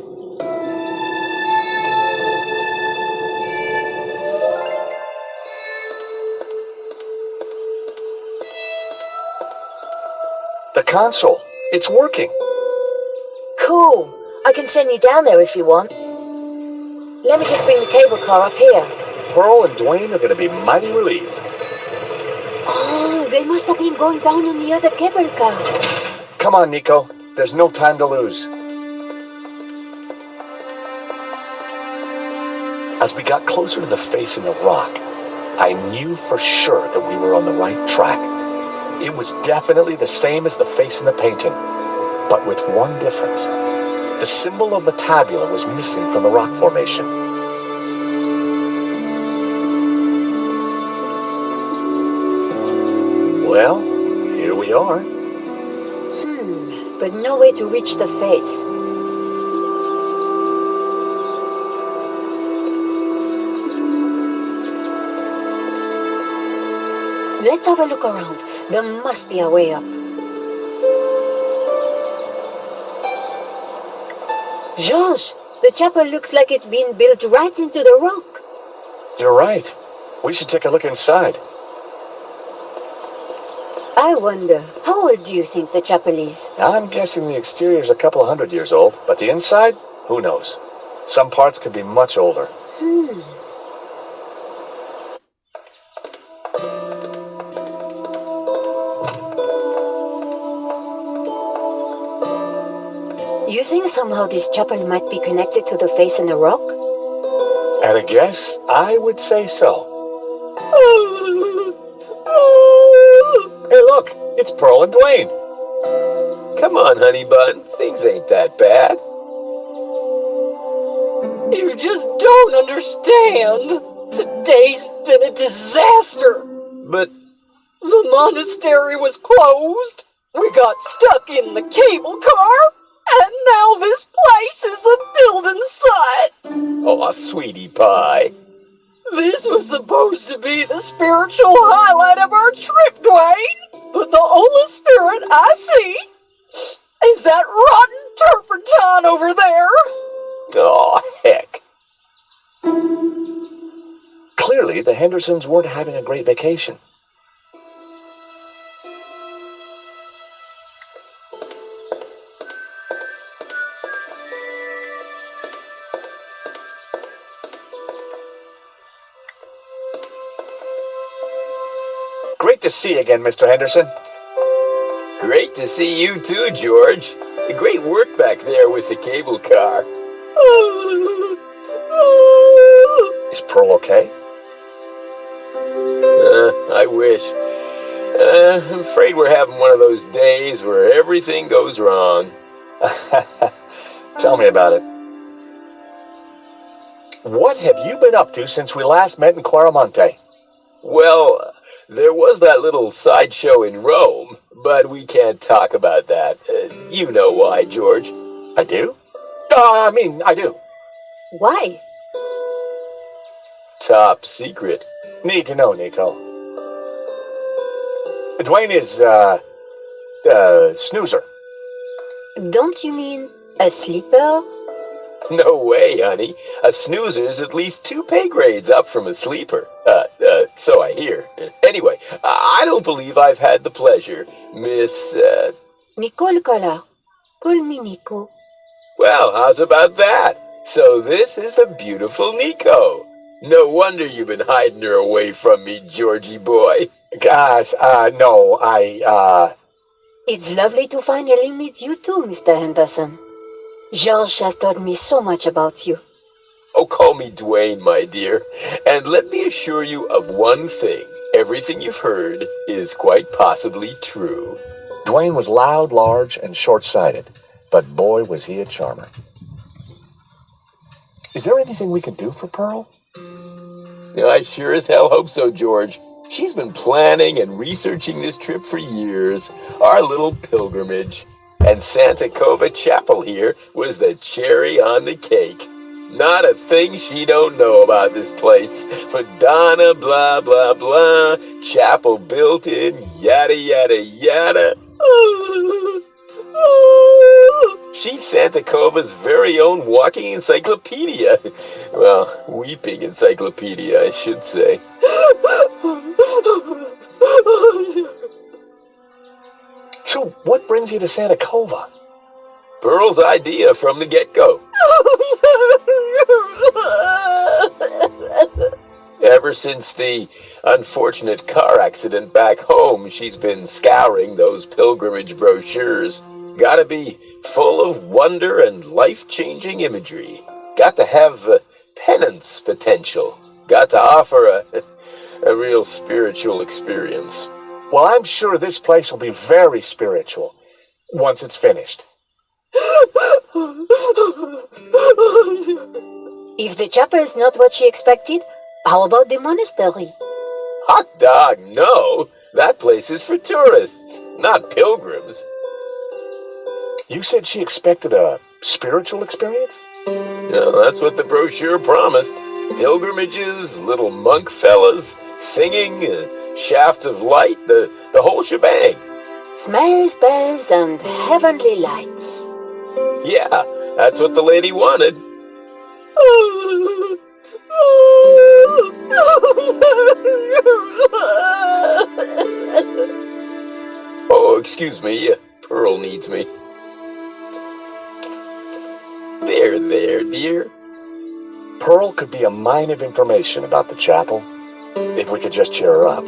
The console, it's working. Cool. I can send you down there if you want. Let me just bring the cable car up here. Pearl and Dwayne are going to be mighty relieved. Oh, they must have been going down in the other cable car. Come on, Nico. There's no time to lose. As we got closer to the face in the rock, I knew for sure that we were on the right track. It was definitely the same as the face in the painting, but with one difference. The symbol of the tabula was missing from the rock formation. Well, here we are. But no way to reach the face. Let's have a look around. There must be a way up. George, the chapel looks like it's been built right into the rock. You're right. We should take a look inside. I wonder, how old do you think the chapel is? I'm guessing the exterior is a couple of 100 years old, but the inside? Who knows? Some parts could be much older. You think somehow this chapel might be connected to the face in the rock? At a guess, I would say so. Hey, look, it's Pearl and Dwayne. Come on, honey bun. Things ain't that bad. You just don't understand. Today's been a disaster. But The monastery was closed. We got stuck in the cable car. And now this place is a building site. oh, sweetie pie. This was supposed to be the spiritual highlight of our trip, Dwayne. But the only spirit I see is that rotten turpentine over there. Oh, heck. Clearly, the Hendersons weren't having a great vacation. Great to see you again, Mr. Henderson. Great to see you too, George. Great work back there with the cable car. Is Pearl okay? I wish. I'm afraid we're having one of those days where everything goes wrong. Tell me about it. What have you been up to since we last met in Quaramonte? Well, there was that little sideshow in Rome, but we can't talk about that. You know why, George. I do? I do. Why? Top secret. Need to know, Nico. Dwayne is, snoozer. Don't you mean a sleeper? No way, honey. A snoozer's at least 2 pay grades up from a sleeper. So I hear. Anyway, I don't believe I've had the pleasure, Miss, Nicole Collar. Call me Nico. Well, how's about that? So this is the beautiful Nico. No wonder you've been hiding her away from me, Georgie boy. Gosh, no, It's lovely to finally meet you too, Mr. Henderson. George has told me so much about you. Oh, call me Dwayne, my dear. And let me assure you of one thing. Everything you've heard is quite possibly true. Dwayne was loud, large, and short-sighted, but boy, was he a charmer. Is there anything we can do for Pearl? I sure as hell hope so, George. She's been planning and researching this trip for years. Our little pilgrimage. And Santa Cova Chapel here was the cherry on the cake. Not a thing she don't know about this place. Madonna, blah, blah, blah. Chapel built in, yada, yada, yada. She's Santa Cova's very own walking encyclopedia. Well, weeping encyclopedia, I should say. So, what brings you to Santa Cova? Pearl's idea from the get-go. Ever since the unfortunate car accident back home, she's been scouring those pilgrimage brochures. Gotta be full of wonder and life-changing imagery. Got to have penance potential. Got to offer a real spiritual experience. Well, I'm sure this place will be very spiritual once it's finished. If the chapel is not what she expected, how about the monastery? Hot dog, no. That place is for tourists, not pilgrims. You said she expected a spiritual experience? No, that's what the brochure promised. Pilgrimages, little monk fellas, singing, shafts of light, the whole shebang. Smells, bells, and heavenly lights. Yeah, that's what the lady wanted. excuse me, Pearl needs me. There, dear. Pearl could be a mine of information about the chapel, if we could just cheer her up.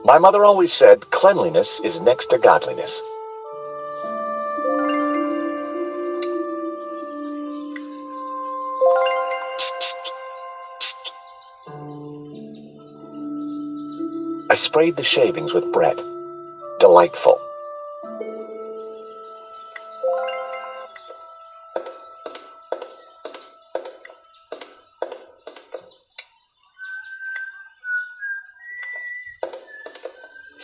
My mother always said cleanliness is next to godliness. I sprayed the shavings with Brett. Delightful.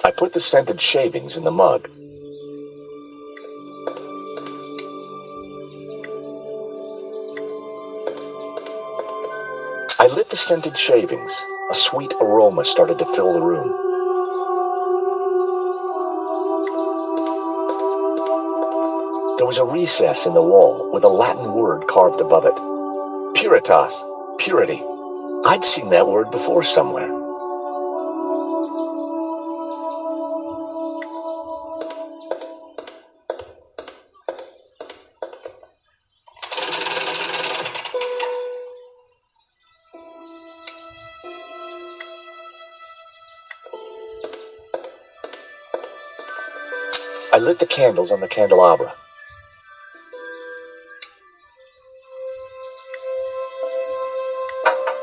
I put the scented shavings in the mug. I lit the scented shavings. A sweet aroma started to fill the room. There was a recess in the wall with a Latin word carved above it. Puritas, purity. I'd seen that word before somewhere. I lit the candles on the candelabra.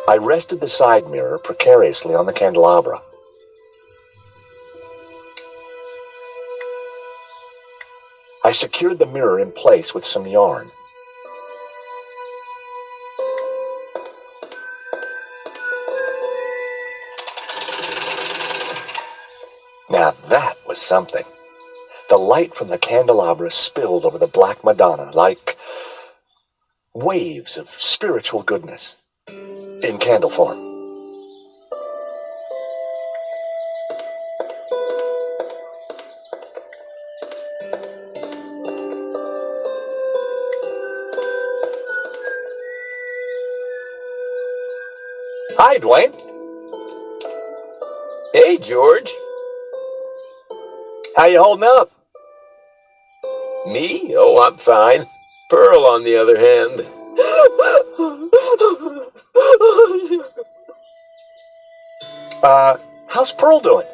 I rested the side mirror precariously on the candelabra. I secured the mirror in place with some yarn. Now that was something. The light from the candelabra spilled over the Black Madonna like waves of spiritual goodness in candle form. Hi, Dwayne. Hey, George. How you holding up? Me? Oh, I'm fine. Pearl, on the other hand. How's Pearl doing?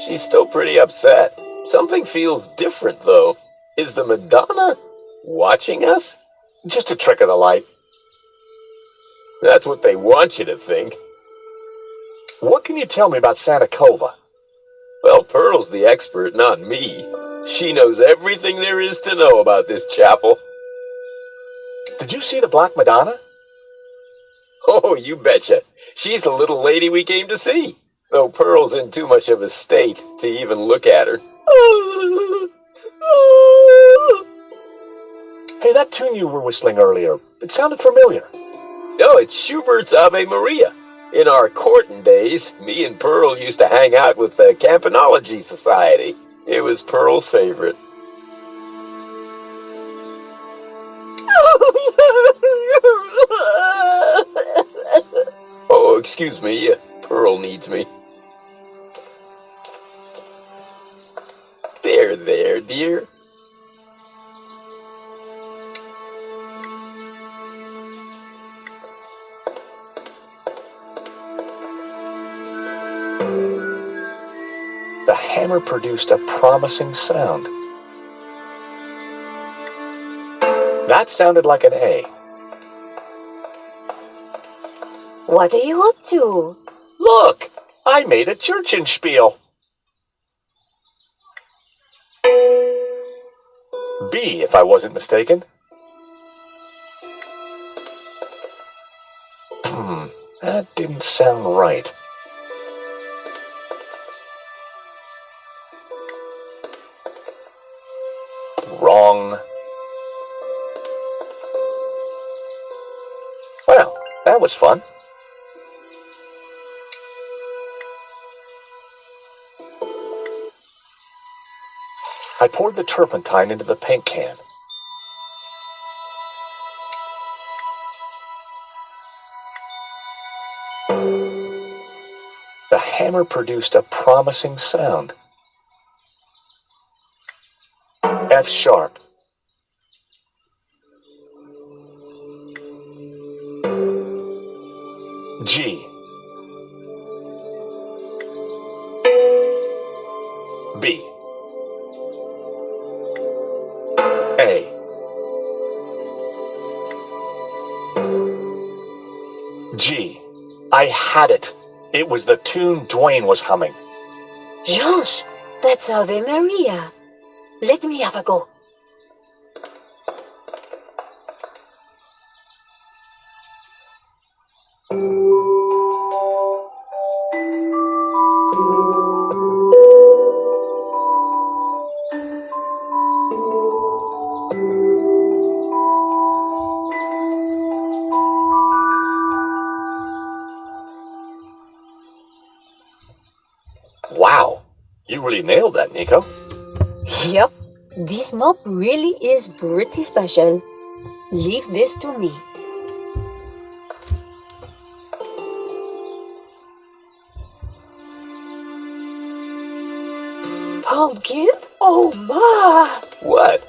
She's still pretty upset. Something feels different, though. Is the Madonna watching us? Just a trick of the light. That's what they want you to think. What can you tell me about Santa Cova? Well, Pearl's the expert, not me. She knows everything there is to know about this chapel. Did you see the Black Madonna? Oh, you betcha. She's the little lady we came to see. Though Pearl's in too much of a state to even look at her. Hey, that tune you were whistling earlier, it sounded familiar. Oh, it's Schubert's Ave Maria. In our courting days, me and Pearl used to hang out with the Campanology Society. It was Pearl's favorite. Oh, excuse me, Pearl needs me. There, dear. The hammer produced a promising sound. That sounded like an A. What are you up to? Look, I made a Churchenspiel. B, if I wasn't mistaken. That didn't sound right. that was fun. I poured the turpentine into the paint can. The hammer produced a promising sound. F sharp. G. B. A. G. I had it. It was the tune Dwayne was humming. George, that's Ave Maria. Let me have a go. Wow, you really nailed that, Nico. Yep, this mop really is pretty special. Leave this to me. Pumpkin? Oh my! What?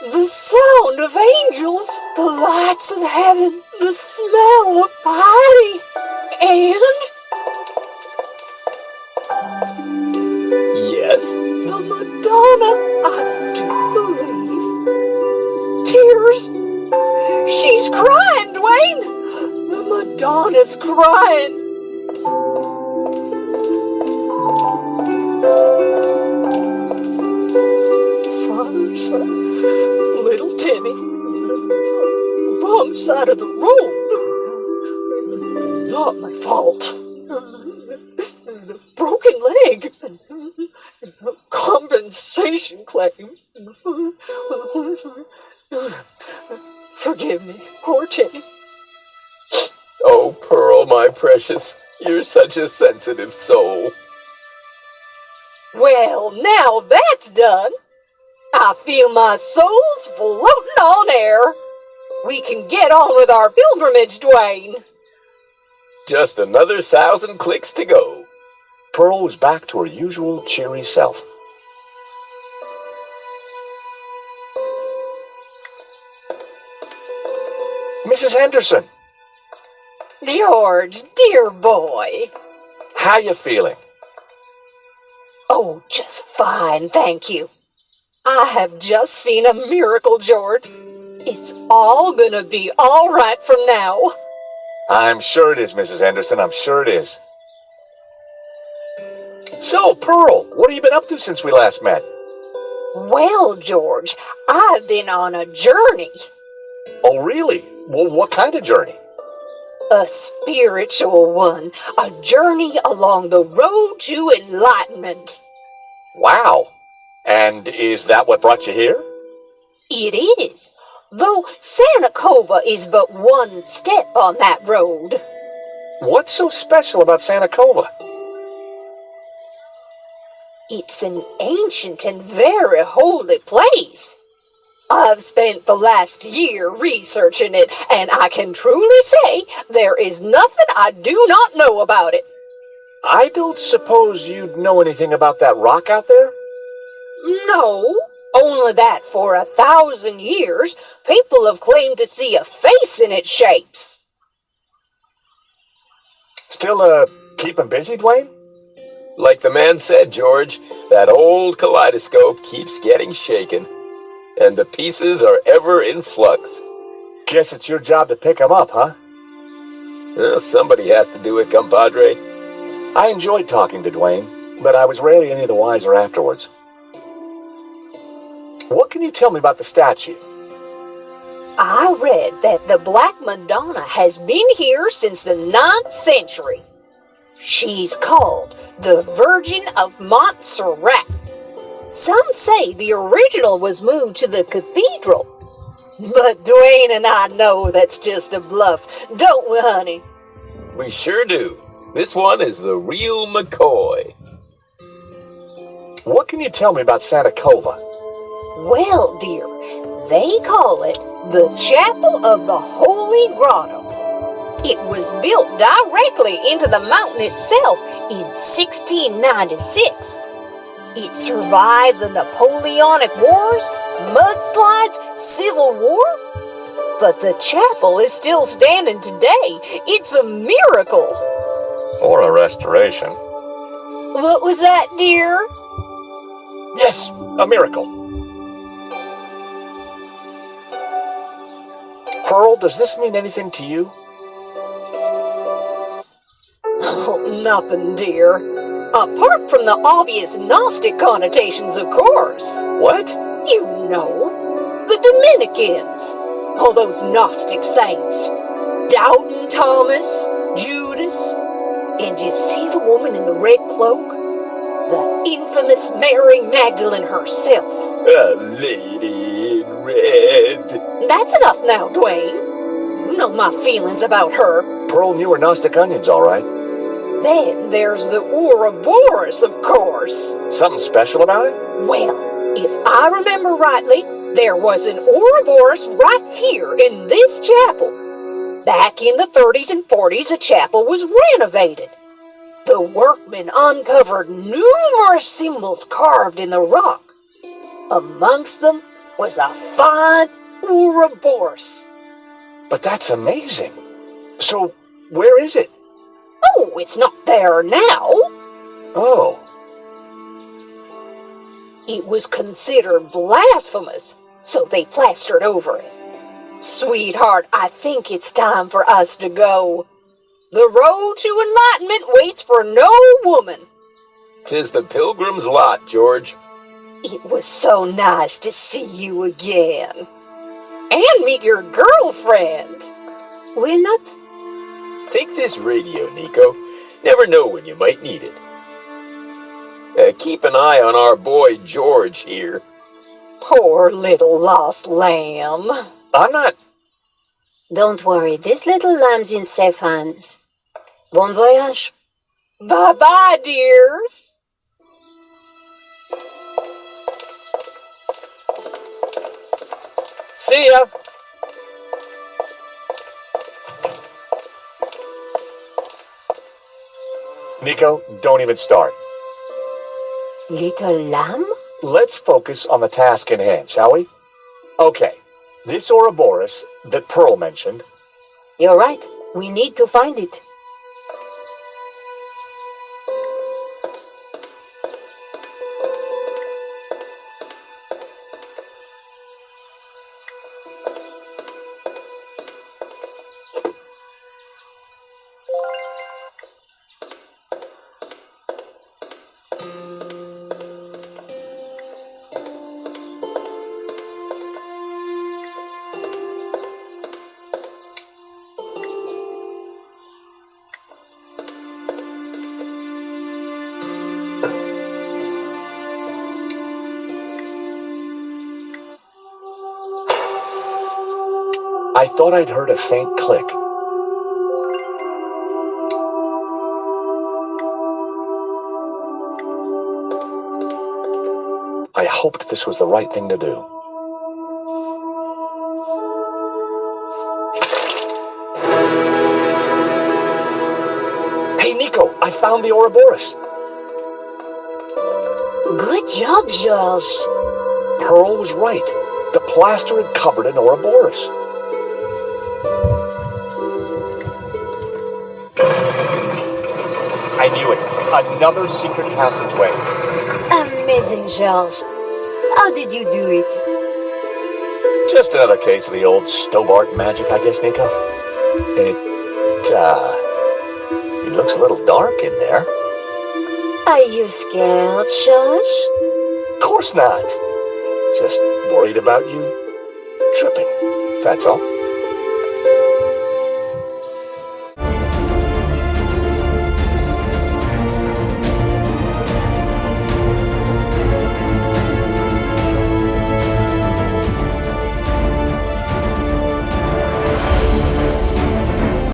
The sound of angels, the lights of heaven, the smell of piety, and Yes? the Madonna, I do believe. Tears. She's crying, Dwayne. The Madonna's crying. Father, son, little Timmy, wrong side of the road. Not my fault. Broken leg. Compensation claim. Forgive me, poor Timmy. Oh, Pearl, my precious, you're such a sensitive soul. Well, now that's done. I feel my soul's floating on air. We can get on with our pilgrimage, Dwayne. Just another 1,000 clicks to go. Pearl was back to her usual cheery self. Mrs. Henderson, George, dear boy. how you feeling? Oh, just fine, thank you. I have just seen a miracle, George. It's all gonna be all right from now. I'm sure it is, Mrs. Henderson. I'm sure it is. So, Pearl, what have you been up to since we last met? Well, George, I've been on a journey. Oh, really? Well, what kind of journey? A spiritual one. A journey along the road to enlightenment. Wow. And is that what brought you here? It is. Though Santa Cova is but one step on that road. What's so special about Santa Cova? It's an ancient and very holy place. I've spent the last year researching it, and I can truly say there is nothing I do not know about it. I don't suppose you'd know anything about that rock out there? No, only that for 1,000 years, people have claimed to see a face in its shapes. Still, keeping busy, Dwayne? Like the man said, George, that old kaleidoscope keeps getting shaken, and the pieces are ever in flux. Guess it's your job to pick 'em up, huh? Well, somebody has to do it, compadre. I enjoyed talking to Dwayne, but I was rarely any the wiser afterwards. What can you tell me about the statue? I read that the Black Madonna has been here since the 9th century. She's called the Virgin of Montserrat. Some say the original was moved to the cathedral. But Dwayne and I know that's just a bluff, don't we, honey? We sure do. This one is the real McCoy. What can you tell me about Santa Cova? Well, dear, they call it the Chapel of the Holy Grotto. It was built directly into the mountain itself in 1696. It survived the Napoleonic Wars, mudslides, Civil War. But the chapel is still standing today. It's a miracle. Or a restoration. What was that, dear? Yes, a miracle. Pearl, does this mean anything to you? Oh, nothing, dear. Apart from the obvious Gnostic connotations, of course. What? You know, the Dominicans. All those Gnostic saints. Doubting Thomas, Judas. And you see the woman in the red cloak? The infamous Mary Magdalene herself. A lady in red. That's enough now, Dwayne. You know my feelings about her. Pearl knew her Gnostic onions, all right. Then there's the Ouroboros, of course. Something special about it? Well, if I remember rightly, there was an Ouroboros right here in this chapel. Back in the 30s and 40s, the chapel was renovated. The workmen uncovered numerous symbols carved in the rock. Amongst them was a fine Ouroboros. But that's amazing. So, where is it? Oh, it's not there now. Oh. It was considered blasphemous, so they plastered over it. Sweetheart, I think it's time for us to go. The road to enlightenment waits for no woman. 'Tis the pilgrim's lot, George. It was so nice to see you again. And meet your girlfriend. We're not... Take this radio, Nico. Never know when you might need it. Keep an eye on our boy George here. Poor little lost lamb. I'm not... Don't worry, this little lamb's in safe hands. Bon voyage. Bye-bye, dears. See ya. Nico, don't even start. Little lamb? Let's focus on the task in hand, shall we? Okay, this Ouroboros that Pearl mentioned. You're right. We need to find it. I thought I'd heard a faint click. I hoped this was the right thing to do. Hey, Nico, I found the Ouroboros. Good job, George. Pearl was right. The plaster had covered an Ouroboros. I knew it. Another secret passageway. Amazing, George. How did you do it? Just another case of the old Stobart magic, I guess, Nico. It looks a little dark in there. Are you scared, George? Of course not. Just worried about you tripping. That's all.